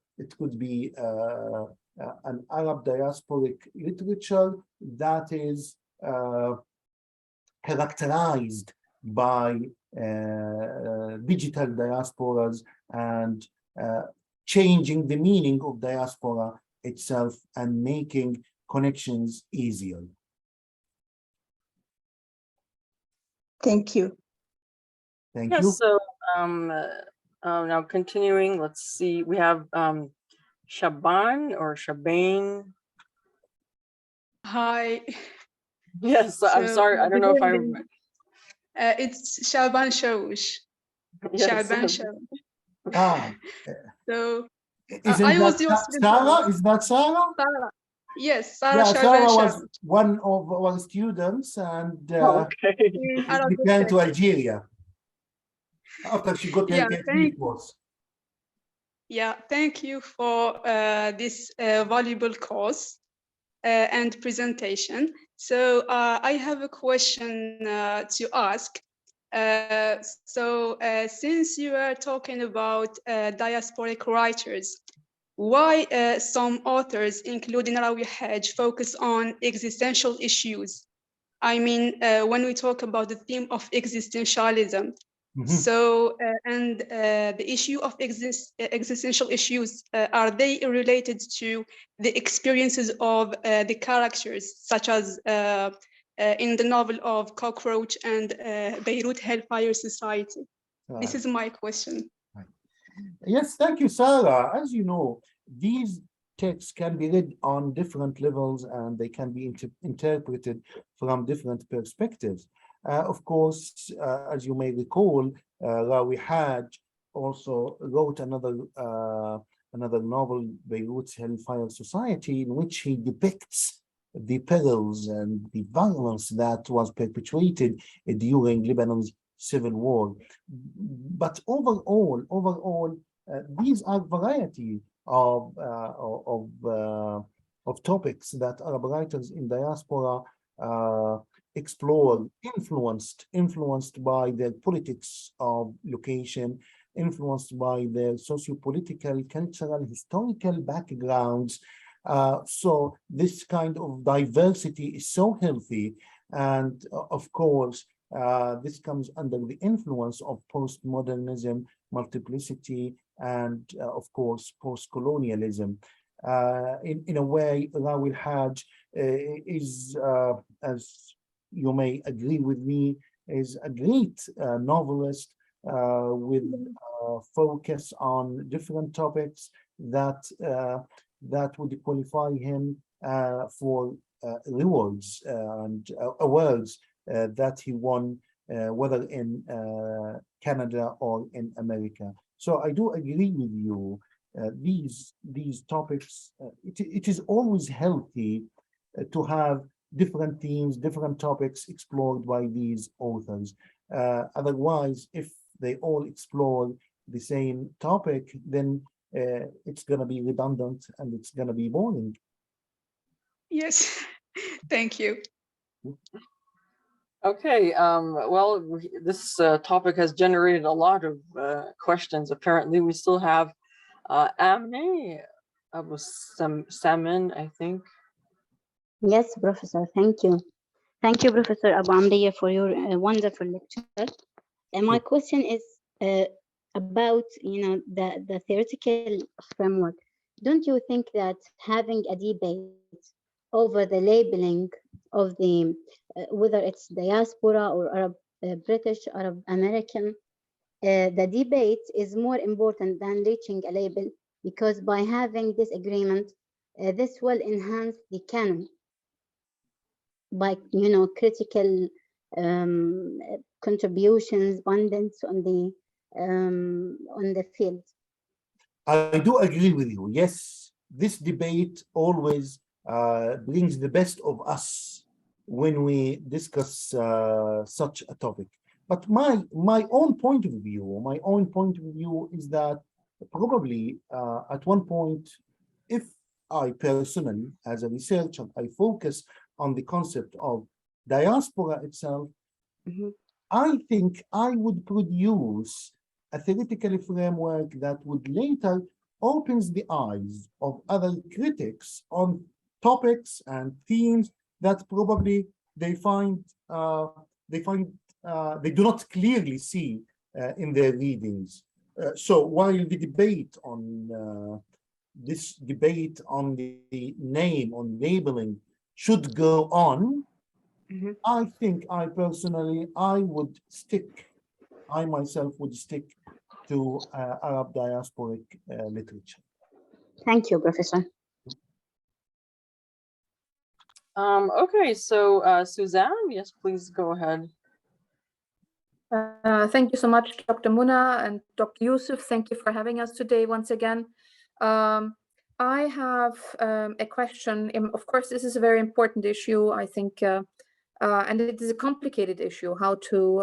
Arab diasporic literature that is characterized by digital diasporas and changing the meaning of diaspora itself and making connections easier. Thank you. Thank Yes, you. so now continuing, let's see, we have Shaban or Shabane. Hi. Yes, I'm sorry, I don't know if I'm... It's Shaban Shawsh. Yes. Shaban Shawsh. Ah, So isn't I was that your Sarah? Is that Sarah? Sarah. Yes, Sarah Yeah, Shaban Sarah was Shawsh. one of our students, and Okay. In she Arabic returned to text. Algeria after she got her Yeah, PhD course. Yeah, thank you for this valuable course and presentation. So I have a question to ask. Since you are talking about diasporic writers, why some authors, including Rawi Haj, focus on existential issues. I mean, when we talk about the theme of existentialism, so the issue of existential issues, are they related to the experiences of the characters, such as in the novel of Cockroach and Beirut Hellfire Society? This is my question. Yes, thank you, Sarah. As you know, these texts can be read on different levels and they can be interpreted from different perspectives. Of course, as you may recall, Rawi Haj also wrote another novel, Beirut's Hellfire Society, in which he depicts the perils and the violence that was perpetrated during Lebanon's civil war. But overall, these are variety of topics that Arab writers in diaspora explore, influenced by their politics of location, influenced by their socio-political, cultural, historical backgrounds. So this kind of diversity is so healthy, and of course, this comes under the influence of postmodernism, multiplicity, and of course, post-colonialism. In a way, Rawi Haj is, as you may agree with me, is a great novelist with focus on different topics that would qualify him for rewards and awards that he won, whether in Canada or in America. So I do agree with you. These topics, it is always healthy to have different themes, different topics explored by these authors. Otherwise, if they all explore the same topic, then it's going to be redundant and it's going to be boring. Yes, thank you. Okay, well, this topic has generated a lot of questions. Apparently, we still have Amne Abu Samin, I think. Yes, Professor, thank you. Thank you, Professor Abu Amriya, for your wonderful lecture. And my question is about, the theoretical framework. Don't you think that having a debate over the labeling of the, whether it's diaspora or Arab, British, Arab American, the debate is more important than reaching a label, because by having this agreement, this will enhance the canon by, critical contributions, abundance on the field. I do agree with you. Yes, this debate always brings the best of us when we discuss such a topic. But my own point of view is that probably at one point, if I personally, as a researcher, I focus on the concept of diaspora itself, I think I would produce a theoretical framework that would later opens the eyes of other critics on topics and themes that probably they do not clearly see in their readings. So while the debate on this debate on the name, on labeling should go on, I think I myself would stick to Arab diasporic literature. Thank you, Professor. Okay, so Suzanne, yes, please go ahead. Thank you so much, Dr. Muna and Dr. Yusuf. Thank you for having us today once again. I have a question. Of course, this is a very important issue, I think, and it is a complicated issue, how to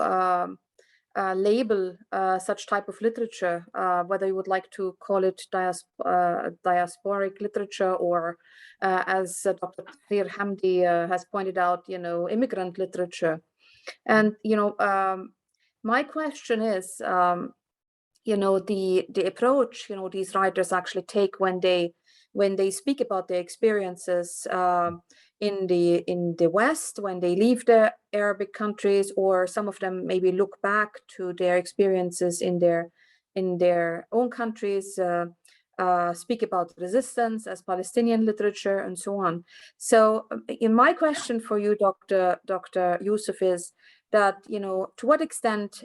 label such type of literature, whether you would like to call it diasporic literature, or as Dr. Tahir Hamdi has pointed out, immigrant literature. And, my question is, you know, the approach, you know, these writers actually take when they speak about their experiences in the West, when they leave the Arabic countries, or some of them maybe look back to their experiences in their own countries, speak about resistance as Palestinian literature and so on. So in my question for you, Dr. Yusuf, is that, you know, to what extent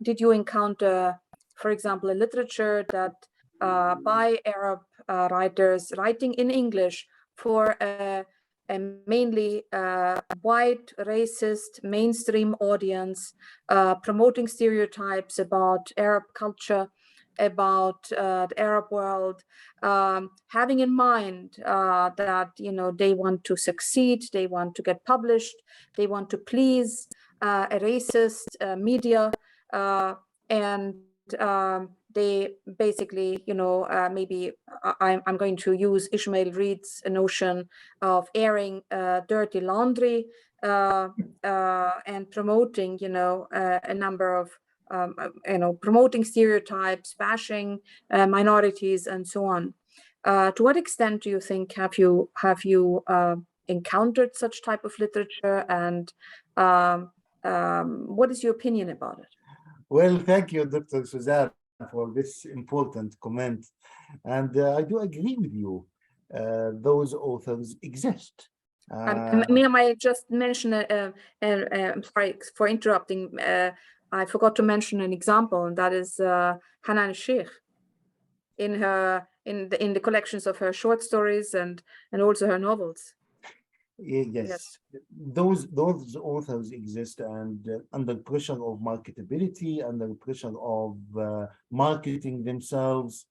did you encounter, for example, a literature that by Arab writers writing in English for a mainly white, racist, mainstream audience, promoting stereotypes about Arab culture, about the Arab world, having in mind that, you know, they want to succeed, they want to get published, they want to please a racist media, and they basically, you know, maybe I'm going to use Ishmael Reed's notion of airing dirty laundry and promoting, you know, a number of, you know, promoting stereotypes, bashing minorities, and so on. To what extent do you think have you encountered such type of literature, and what is your opinion about it? Well, thank you, Dr. Suzanne, for this important comment. And I do agree with you. Those authors exist. May I just mention, sorry for interrupting, I forgot to mention an example, and that is Hanan Sheikh in the collections of her short stories and also her novels. Yes, those authors exist, and under pressure of marketability, under pressure of marketing themselves,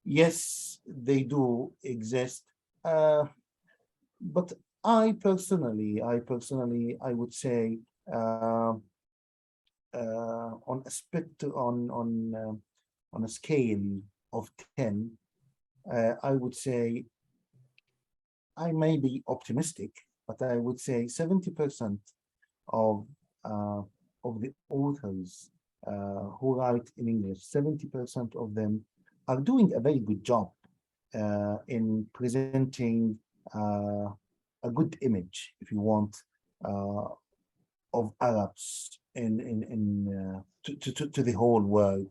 yes, they do exist. But I personally, I would say, on a on a scale of 10, I would say, I may be optimistic, but I would say 70% of the authors who write in English, 70% of them are doing a very good job in presenting a good image, if you want, of Arabs to the whole world.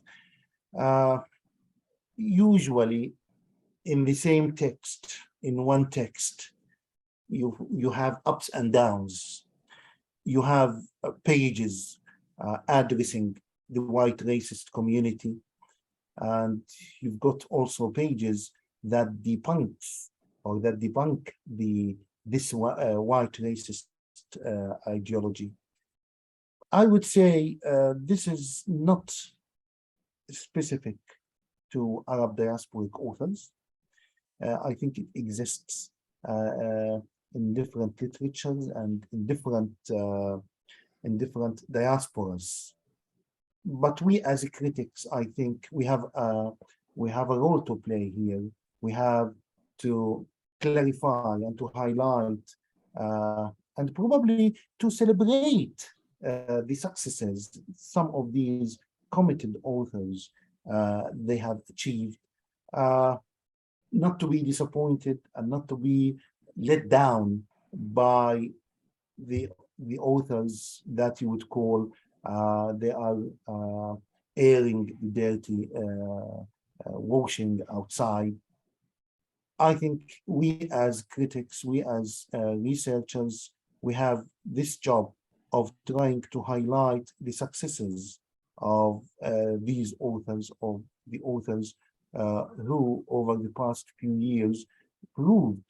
Usually, in the same text, in one text, you have ups and downs. You have pages addressing the white racist community, and you've got also pages that debunk this white racist ideology. I would say this is not specific to Arab diasporic authors. I think it exists in different literatures and in different diasporas. But we as critics, I think we have a role to play here. We have to clarify and to highlight and probably to celebrate the successes some of these committed authors they have achieved. Not to be disappointed and not to be let down by the authors that you would call they are airing dirty washing outside. I think we as critics, we as researchers, we have this job of trying to highlight the successes of these authors, of the authors who over the past few years proved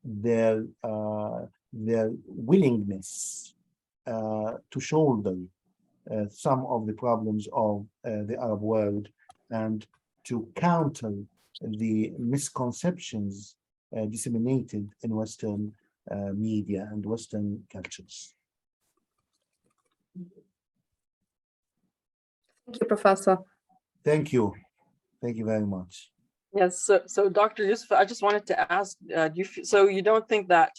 their willingness to shoulder some of the problems of the Arab world and to counter the misconceptions disseminated in Western media and Western cultures. Thank you, Professor. Thank you. Thank you very much. Yes, so Dr. Yusuf, I just wanted to ask, so you don't think that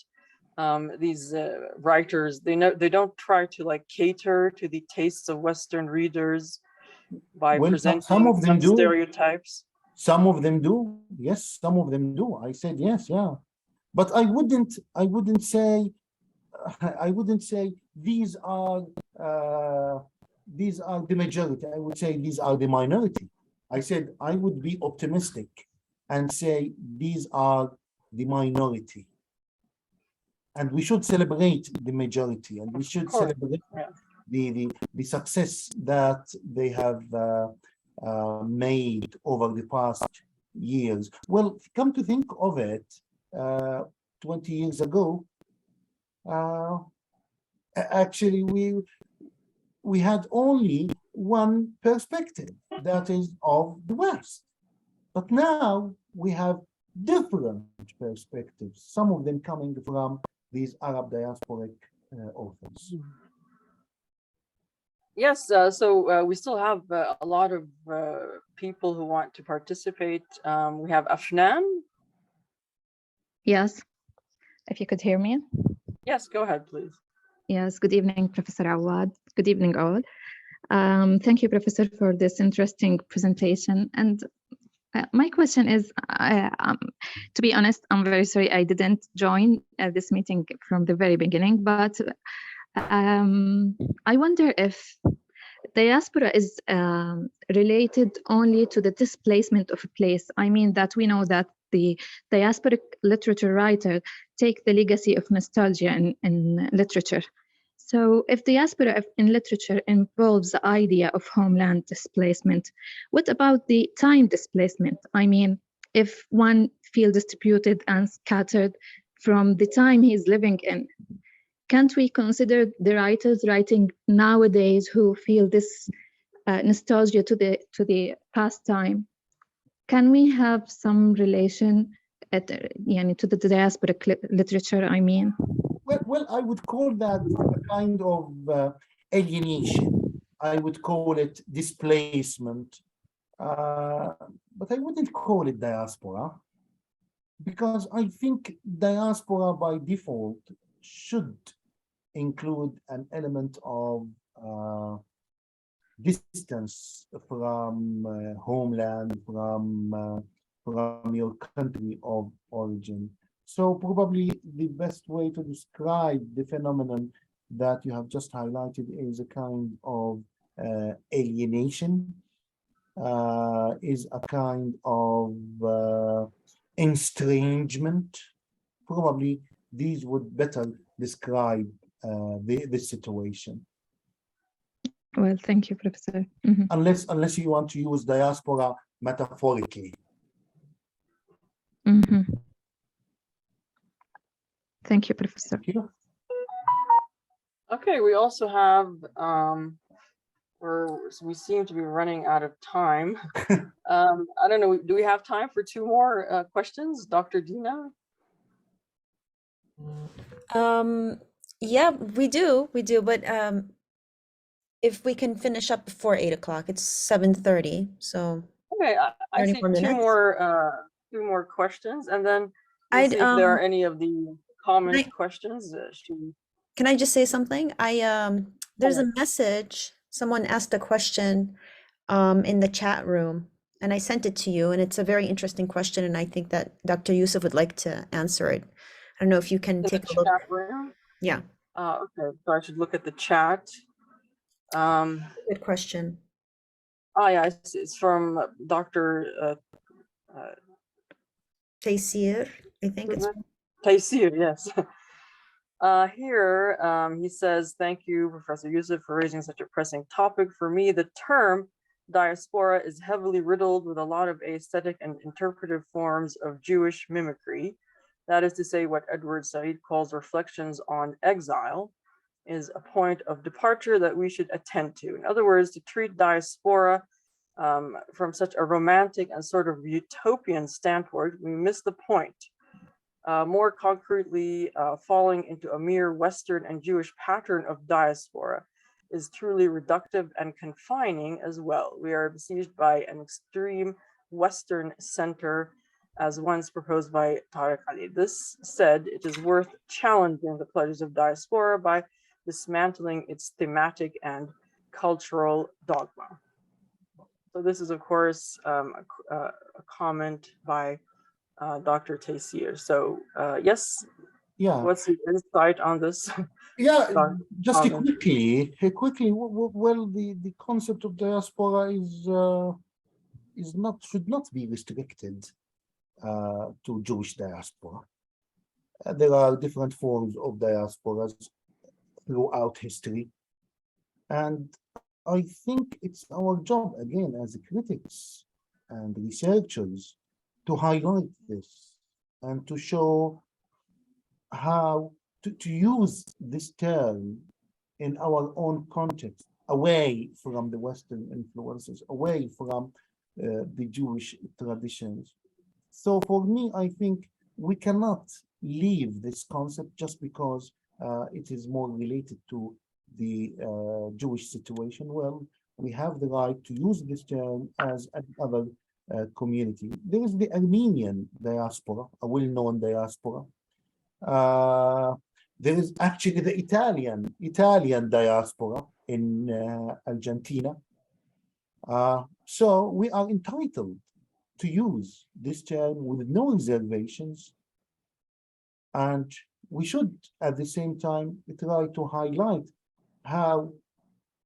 these writers, they don't try to like cater to the tastes of Western readers by Well, some presenting of them some do. stereotypes. Some of them do. Yes, some of them do. I said yes, yeah. But I wouldn't say these are the majority. I would say these are the minority. I said I would be optimistic and say these are the minority. And we should celebrate the majority, and we should celebrate the success that they have made over the past years. Well, come to think of it, 20 years ago, actually we had only one perspective, that is of the West. But now we have different perspectives, some of them coming from these Arab diasporic authors. Yes, so we still have a lot of people who want to participate. We have Afnan. Yes, if you could hear me. Yes, go ahead, please. Yes, good evening, Professor Awad. Good evening, all. Thank you, Professor, for this interesting presentation. And my question is, to be honest, I'm very sorry I didn't join this meeting from the very beginning, but I wonder if diaspora is related only to the displacement of a place. I mean that we know that the diasporic literature writer take the legacy of nostalgia in literature. So if diaspora in literature involves the idea of homeland displacement, what about the time displacement? I mean, if one feels distributed and scattered from the time he's living in, can't we consider the writers writing nowadays who feel this nostalgia to the past time? Can we have some relation to the diasporic literature, I mean? Well, I would call that a kind of alienation. I would call it displacement, but I wouldn't call it diaspora, because I think diaspora by default should include an element of distance from homeland, from your country of origin. So probably the best way to describe the phenomenon that you have just highlighted is a kind of alienation, is a kind of estrangement. Probably these would better describe this situation. Well, thank you, Professor. Unless you want to use diaspora metaphorically. Thank you, Professor. Thank you. Okay, we also have, we seem to be running out of time. I don't know, do we have time for two more questions, Dr. Dina? Yeah, we do, but if we can finish up before 8 o'clock, it's 7:30, so. Okay, I see two more questions, and then we'll see if there are any of the comment questions. Can I just say something? There's a message, someone asked a question in the chat room, and I sent it to you, and it's a very interesting question, and I think that Dr. Yusuf would like to answer it. I don't know if you can take a look. Yeah. Okay, so I should look at the chat. Good question. Oh yeah, it's from Dr. Taysir, I think it's. Taysir, yes. Here, he says, thank you, Professor Yusuf, for raising such a pressing topic. For me, the term diaspora is heavily riddled with a lot of aesthetic and interpretive forms of Jewish mimicry. That is to say, what Edward Said calls reflections on exile is a point of departure that we should attend to. In other words, to treat diaspora from such a romantic and sort of utopian standpoint, we miss the point. More concretely, falling into a mere Western and Jewish pattern of diaspora is truly reductive and confining as well. We are besieged by an extreme Western center as once proposed by Tariq Ali. This said, it is worth challenging the pledges of diaspora by dismantling its thematic and cultural dogma. So this is, of course, a comment by Dr. Taysir. So yes, Yeah, what's your insight on this? yeah. Just comment? quickly. Well, the concept of diaspora should not be restricted to Jewish diaspora. There are different forms of diasporas throughout history, and I think it's our job again as critics and researchers to highlight this and to show how to use this term in our own context, away from the Western influences, away from the Jewish traditions. So for me, I think we cannot leave this concept just because it is more related to the Jewish situation. Well, we have the right to use this term as another community. There is the Armenian diaspora, a well-known diaspora. There is actually the Italian diaspora in Argentina. So we are entitled to use this term with no reservations, and we should at the same time try to highlight how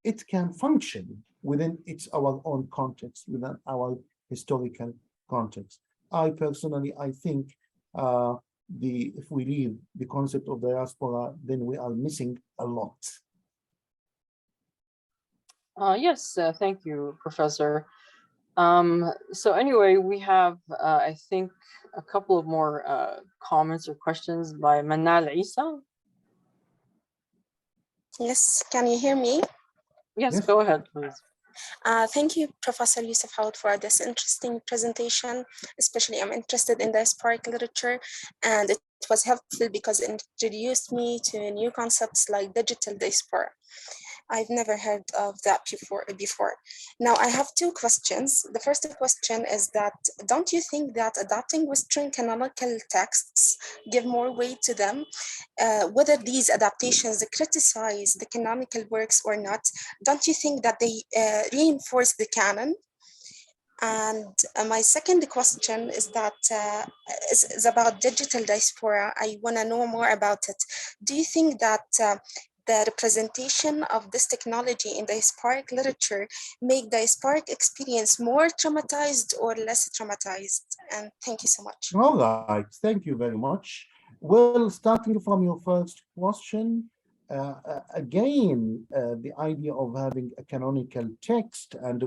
it can function within our own context, within our historical context. I personally, I think if we leave the concept of diaspora, then we are missing a lot. Yes, thank you, Professor. So anyway, we have, I think, a couple of more comments or questions by Manal Isa. Yes, can you hear me? Yes, go ahead, please. Thank you, Professor Yusuf Hawad, for this interesting presentation. Especially, I'm interested in diasporic literature, and it was helpful because it introduced me to new concepts like digital diaspora. I've never heard of that before. Now, I have two questions. The first question is that, don't you think that adopting Western canonical texts give more weight to them? Whether these adaptations criticize the canonical works or not, don't you think that they reinforce the canon? And my second question is that is about digital diaspora. I want to know more about it. Do you think that the representation of this technology in diasporic literature make diasporic experience more traumatized or less traumatized? And thank you so much. All right, thank you very much. Well, starting from your first question, again, the idea of having a canonical text and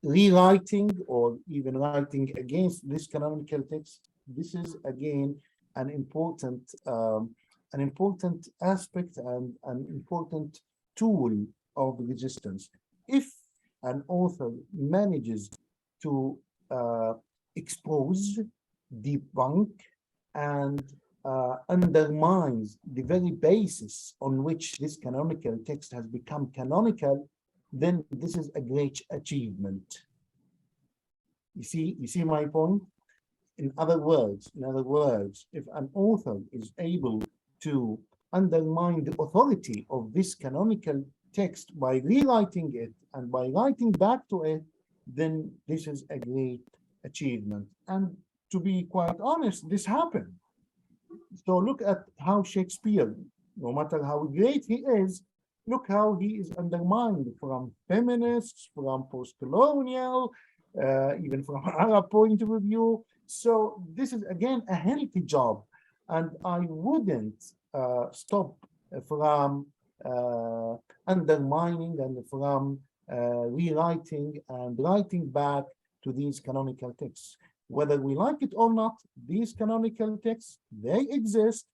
rewriting or even writing against this canonical text, this is again an important aspect and an important tool of resistance. If an author manages to expose, debunk, and undermines the very basis on which this canonical text has become canonical, then this is a great achievement. You see my point? In other words, if an author is able to undermine the authority of this canonical text by rewriting it and by writing back to it, then this is a great achievement. And to be quite honest, this happened. So look at how Shakespeare, no matter how great he is, look how he is undermined from feminists, from post-colonial, even from Arab point of view. So this is again a healthy job, and I wouldn't stop from undermining and from rewriting and writing back to these canonical texts. Whether we like it or not, these canonical texts, they exist.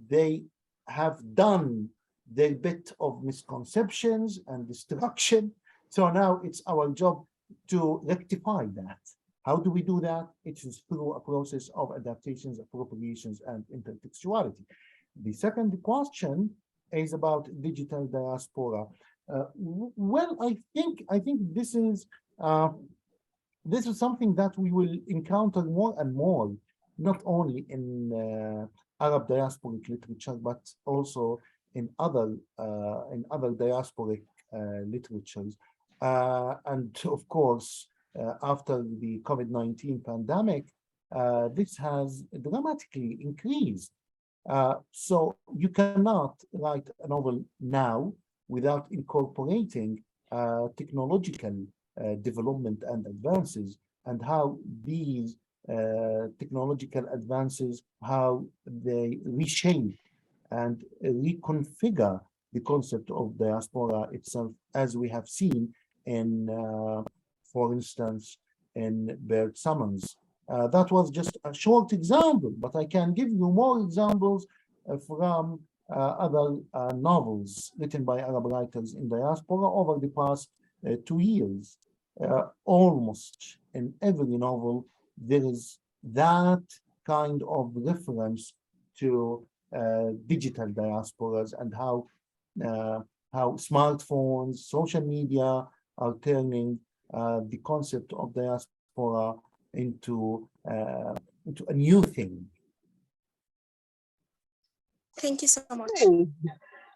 They have done their bit of misconceptions and destruction. So now it's our job to rectify that. How do we do that? It is through a process of adaptations, appropriations, and intertextuality. The second question is about digital diaspora. Well, I think this is this is something that we will encounter more and more, not only in Arab diasporic literature, but also in other diasporic literatures. And of course, after the COVID-19 pandemic, this has dramatically increased. So you cannot write a novel now without incorporating technological development and advances, and how these technological advances, how they reshape and reconfigure the concept of diaspora itself, as we have seen in, for instance, in Bert Summons. That was just a short example, but I can give you more examples from other novels written by Arab writers in diaspora over the past 2 years. Almost in every novel, there is that kind of reference to digital diasporas and how smartphones, social media are turning the concept of diaspora into a new thing. Thank you so much.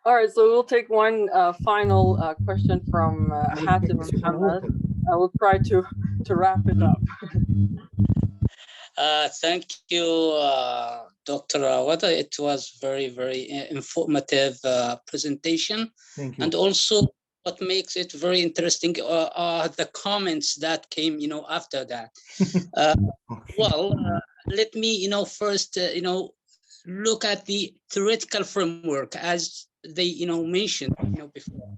All right, so we'll take one final question from Hatim Muhammad. I will try to wrap it up. Thank you, Dr. Wada. It was very informative presentation. Thank you. And also, what makes it very interesting are the comments that came, after that. Well, let me, first, look at the theoretical framework as they, mentioned, before.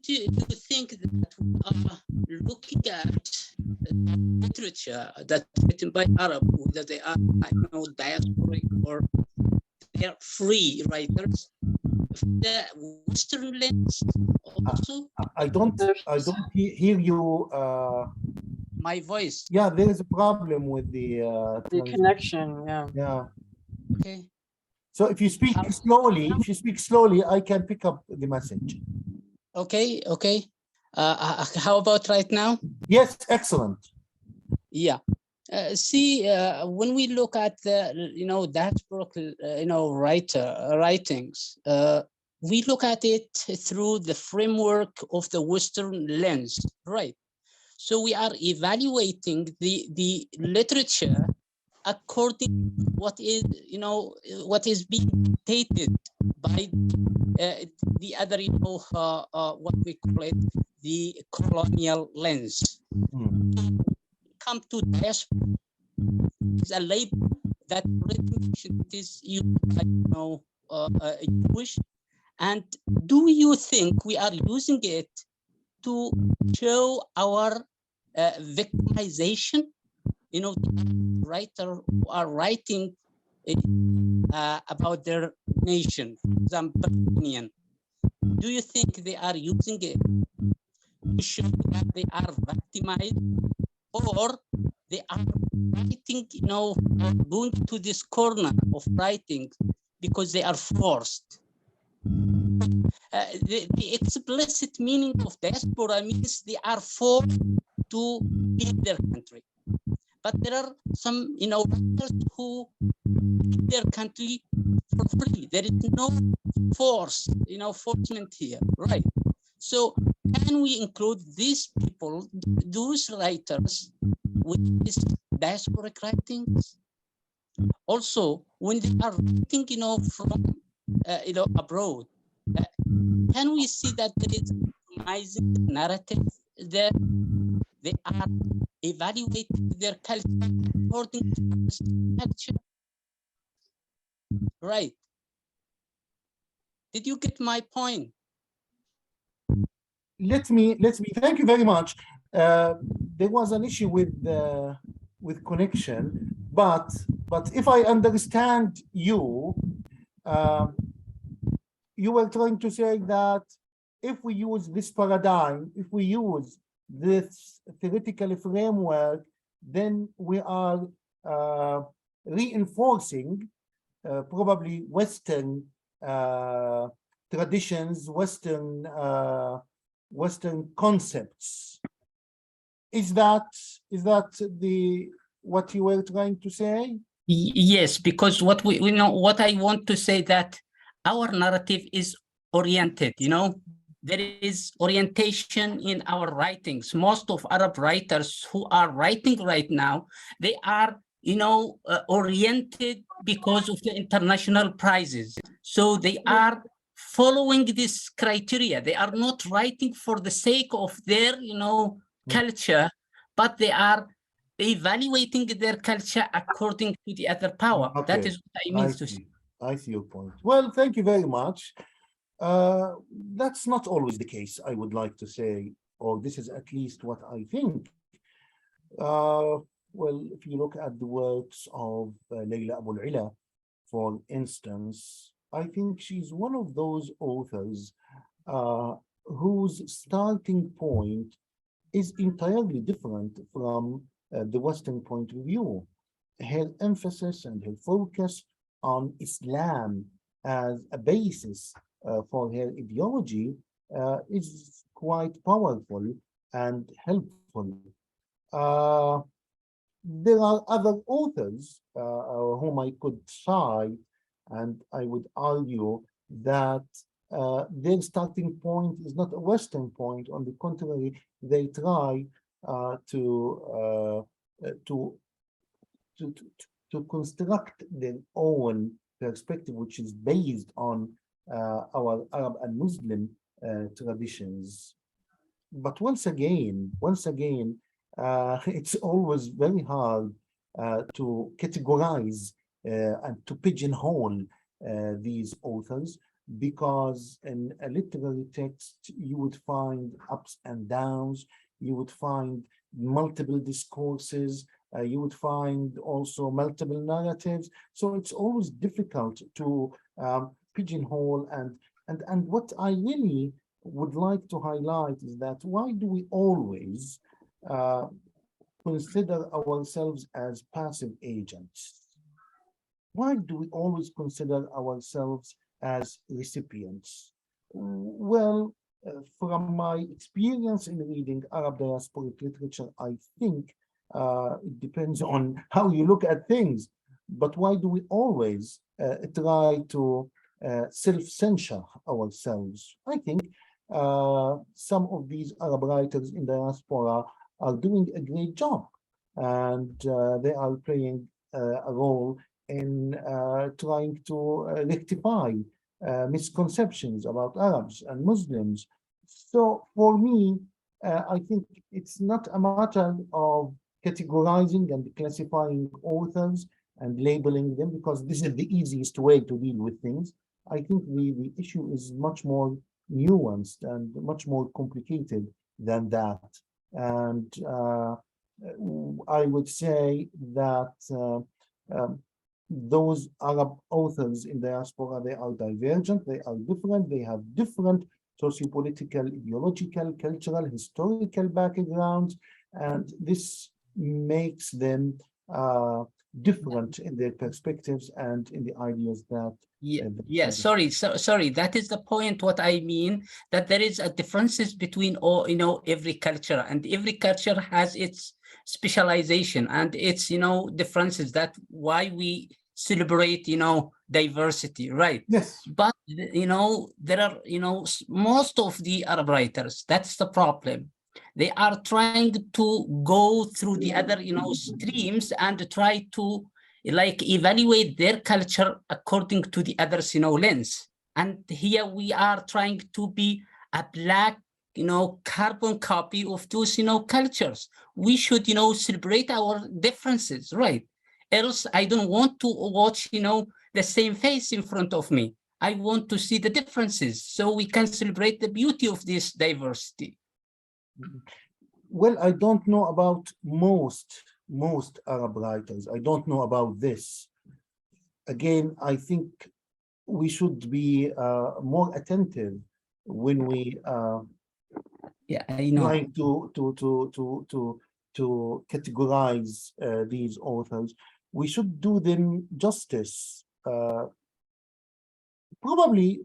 Do you think that we are looking at literature that's written by Arab, whether they are, diasporic or they are free writers, the Western lens also? I don't hear you. My voice. Yeah, there is a problem with the connection. Yeah. Yeah. Okay. So if you speak slowly, I can pick up the message. Okay. How about right now? Yes, excellent. Yeah. See, when we look at the, diasporic, writings, we look at it through the framework of the Western lens, right? So we are evaluating the literature according to what is being dictated by the other, what we call it, the colonial lens. Come to diaspora is a label that is used by, Jewish. And do you think we are using it to show our victimization? Writers who are writing about their nation, for example, Palestinian. Do you think they are using it to show that they are victimized, or they are writing, going to this corner of writing because they are forced? The explicit meaning of diaspora means they are forced to leave their country. But there are some, writers who leave their country for free. There is no forcement here, right? So can we include these people, those writers, with these diasporic writings? Also, when they are writing, from, abroad, can we see that there is compromising narrative there? They are evaluating their culture according to this culture, right? Did you get my point? Let me. Thank you very much. There was an issue with connection, but if I understand you, you were trying to say that if we use this paradigm, if we use this theoretical framework, then we are reinforcing probably Western traditions, Western concepts. Is that the what you were trying to say? Yes, because what we know, what I want to say that our narrative is oriented, there is orientation in our writings. Most of Arab writers who are writing right now, they are, oriented because of the international prizes. So they are following this criteria. They are not writing for the sake of their, culture, but they are evaluating their culture according to the other power. That Okay, is what I mean to say. see. I see your point. Well, thank you very much. That's not always the case, I would like to say, or this is at least what I think. Well, if you look at the works of Layla Abu al-Ila, for instance, I think she's one of those authors whose starting point is entirely different from the Western point of view. Her emphasis and her focus on Islam as a basis for her ideology is quite powerful and helpful. There are other authors whom I could cite, and I would argue that their starting point is not a Western point. On the contrary, they try to construct their own perspective, which is based on our Arab and Muslim traditions. But once again, it's always very hard to categorize and to pigeonhole these authors, because in a literary text, you would find ups and downs, you would find multiple discourses, you would find also multiple narratives. So it's always difficult to pigeonhole. And what I really would like to highlight is that why do we always consider ourselves as passive agents? Why do we always consider ourselves as recipients? Well, from my experience in reading Arab diasporic literature, I think it depends on how you look at things. But why do we always try to self-censure ourselves? I think some of these Arab writers in diaspora are doing a great job, and they are playing a role in trying to rectify misconceptions about Arabs and Muslims. So for me, I think it's not a matter of categorizing and classifying authors and labeling them, because this is the easiest way to deal with things. I think the issue is much more nuanced and much more complicated than that. And I would say that those Arab authors in diaspora, they are divergent, they are different, they have different socio-political, ideological, cultural, historical backgrounds, and this makes them different in their perspectives and in the ideas that sorry, that is the point. What I mean, that there is a differences between all, every culture, and every culture has its specialization and its, differences. That why we celebrate, diversity, right? Yes. But there are, most of the Arab writers, that's the problem. They are trying to go through the other, streams and try to evaluate their culture according to the others, lens. And here we are trying to be a black, carbon copy of those, cultures. We should, celebrate our differences, right? Else I don't want to watch, the same face in front of me. I want to see the differences so we can celebrate the beauty of this diversity. Well, I don't know about most Arab writers. I don't know about this. Again, I think we should be more attentive when we I know. trying to categorize these authors. We should do them justice. Probably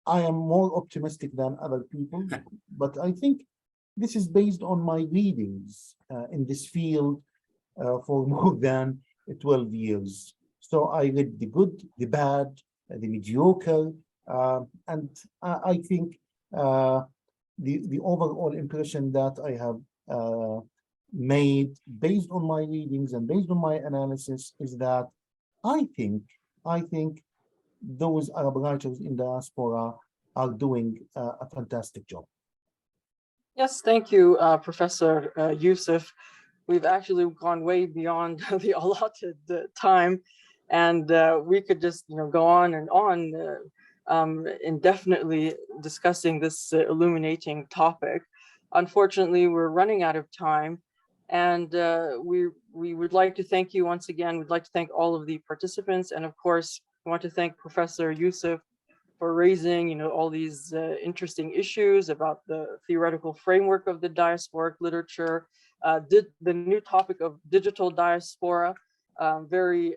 I am more optimistic than other people, but I think this is based on my readings in this field for more than 12 years. So I read the good, the bad, the mediocre, and I think the overall impression that I have made based on my readings and based on my analysis is that I think those Arab writers in diaspora are doing a fantastic job. Yes, thank you, Professor Youssef. We've actually gone way beyond the allotted time, and we could just go on and on indefinitely discussing this illuminating topic. Unfortunately, we're running out of time, and we would like to thank you once again. We'd like to thank all of the participants, and of course, we want to thank Professor Youssef for raising all these interesting issues about the theoretical framework of the diasporic literature, did the new topic of digital diaspora, very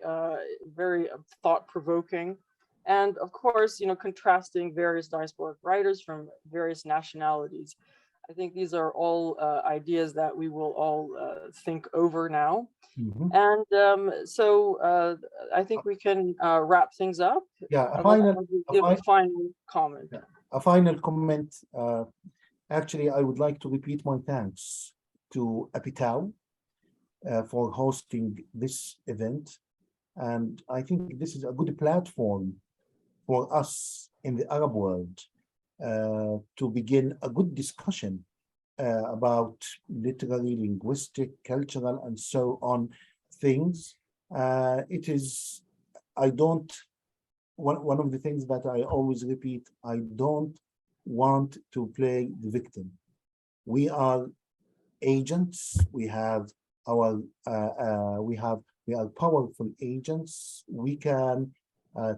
thought-provoking, and of course contrasting various diasporic writers from various nationalities. I think these are all ideas that we will all think over now. And so I think we can wrap things up. Yeah, a final comment. Yeah, a final comment. Actually, I would like to repeat my thanks to Apitao for hosting this event. And I think this is a good platform for us in the Arab world to begin a good discussion about literary, linguistic, cultural, and so on things. It is, one of the things that I always repeat, I don't want to play the victim. We are agents. We have our, we are powerful agents. We can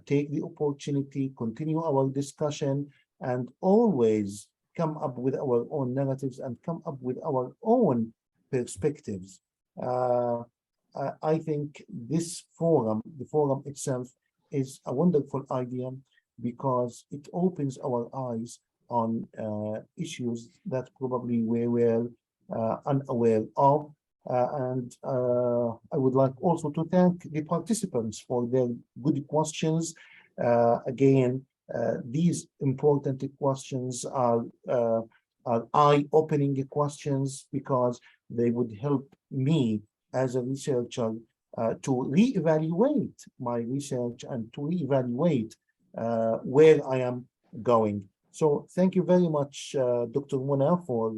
take the opportunity, continue our discussion, and always come up with our own narratives and come up with our own perspectives. I think this forum, the forum itself, is a wonderful idea because it opens our eyes on issues that probably we were unaware of. And I would like also to thank the participants for their good questions. Again, these important questions are eye-opening questions because they would help me as a researcher to reevaluate my research and to reevaluate where I am going. So thank you very much, Dr. Muna, for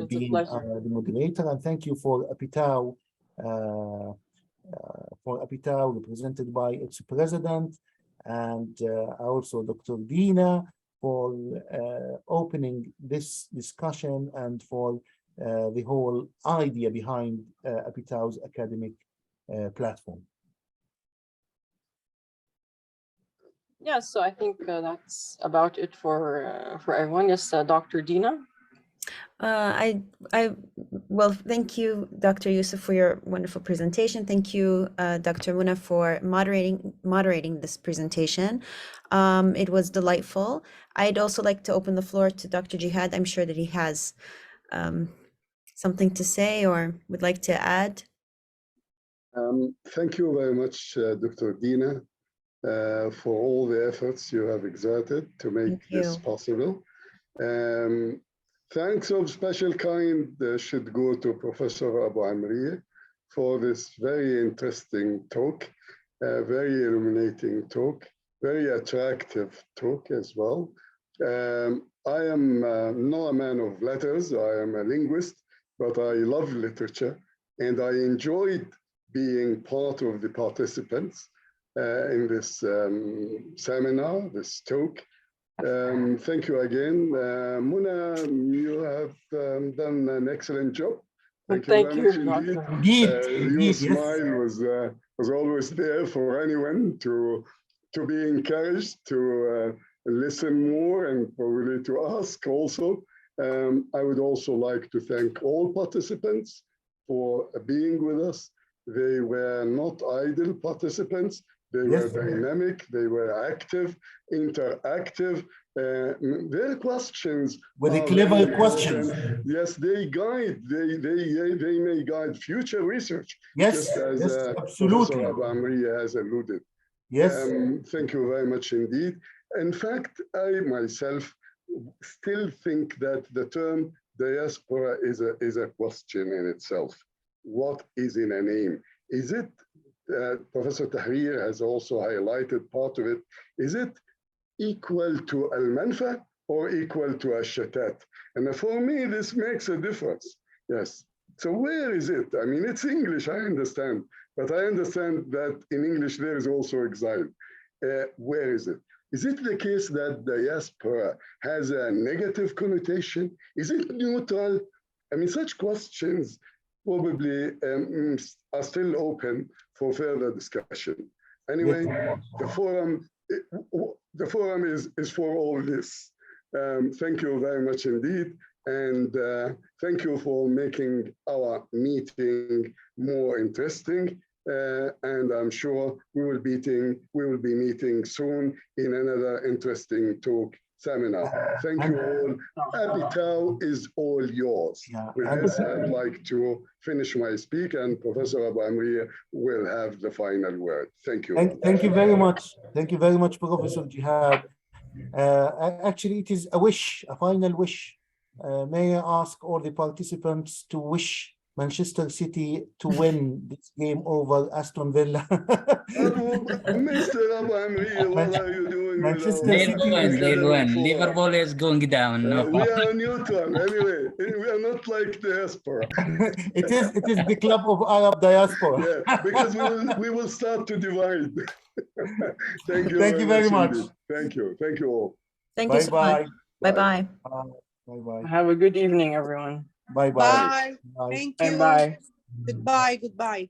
being the moderator, and thank you for Apitao, represented by its president, and also Dr. Dina for opening this discussion and for the whole idea behind Apitao's academic platform. Yes, so I think that's about it for everyone. Yes, Dr. Dina. Well, thank you, Dr. Youssef, for your wonderful presentation. Thank you, Dr. Muna, for moderating this presentation. It was delightful. I'd also like to open the floor to Dr. Jihad. I'm sure that he has something to say or would like to add. Thank you very much, Dr. Dina, for all the efforts you have exerted to make this possible. Thanks of special kind should go to Professor Abu Amriye for this very interesting talk, very illuminating talk, very attractive talk as well. I am not a man of letters, I am a linguist, but I love literature and I enjoyed being part of the participants in this seminar, this talk. Thank you again. Muna, you have done an excellent job. Thank you very much indeed. Your smile was always there for anyone to be encouraged to listen more and probably to ask also. I would also like to thank all participants for being with us. They were not idle participants. They were Yes. dynamic, they were active, interactive. Their questions With the are clever very questions. important. Yes, they may guide future research, Yes, just as yes, Professor absolutely. Abu Amriya has alluded. Yes. Thank you very much indeed. In fact, I myself still think that the term diaspora is a question in itself. What is in a name? Is it, Professor Tahrir has also highlighted part of it, is it equal to al-manfa or equal to al-shatat? And for me, this makes a difference. Yes. So where is it? I mean, it's English, I understand, but I understand that in English there is also exile. Where is it? Is it the case that diaspora has a negative connotation? Is it neutral? I mean, such questions probably are still open for further discussion. Anyway, the forum is for all this. Thank you very much indeed. And thank you for making our meeting more interesting. And I'm sure we will be meeting soon in another interesting talk seminar. Thank you all. Abitao is all yours. With this, I'd like to finish my speak, and Professor Abu Amriya will have the final word. Thank you. Thank you very much. Thank you very much, Professor Jihad. Actually, it is a wish, a final wish. May I ask all the participants to wish Manchester City to win this game over Aston Villa? Mr. Abu Amriya, what are you doing? Manchester City is they'll win. Liverpool is going down. No we are neutral anyway. We are not like diaspora. it is the club of Arab diaspora. Yeah, because we will start to divide. Thank you. Thank you very much. Thank you all. Thank you so much. Bye-bye. Bye-bye. Have a good evening, everyone. Bye-bye. Bye. Thank you. Bye-bye. Goodbye. Goodbye.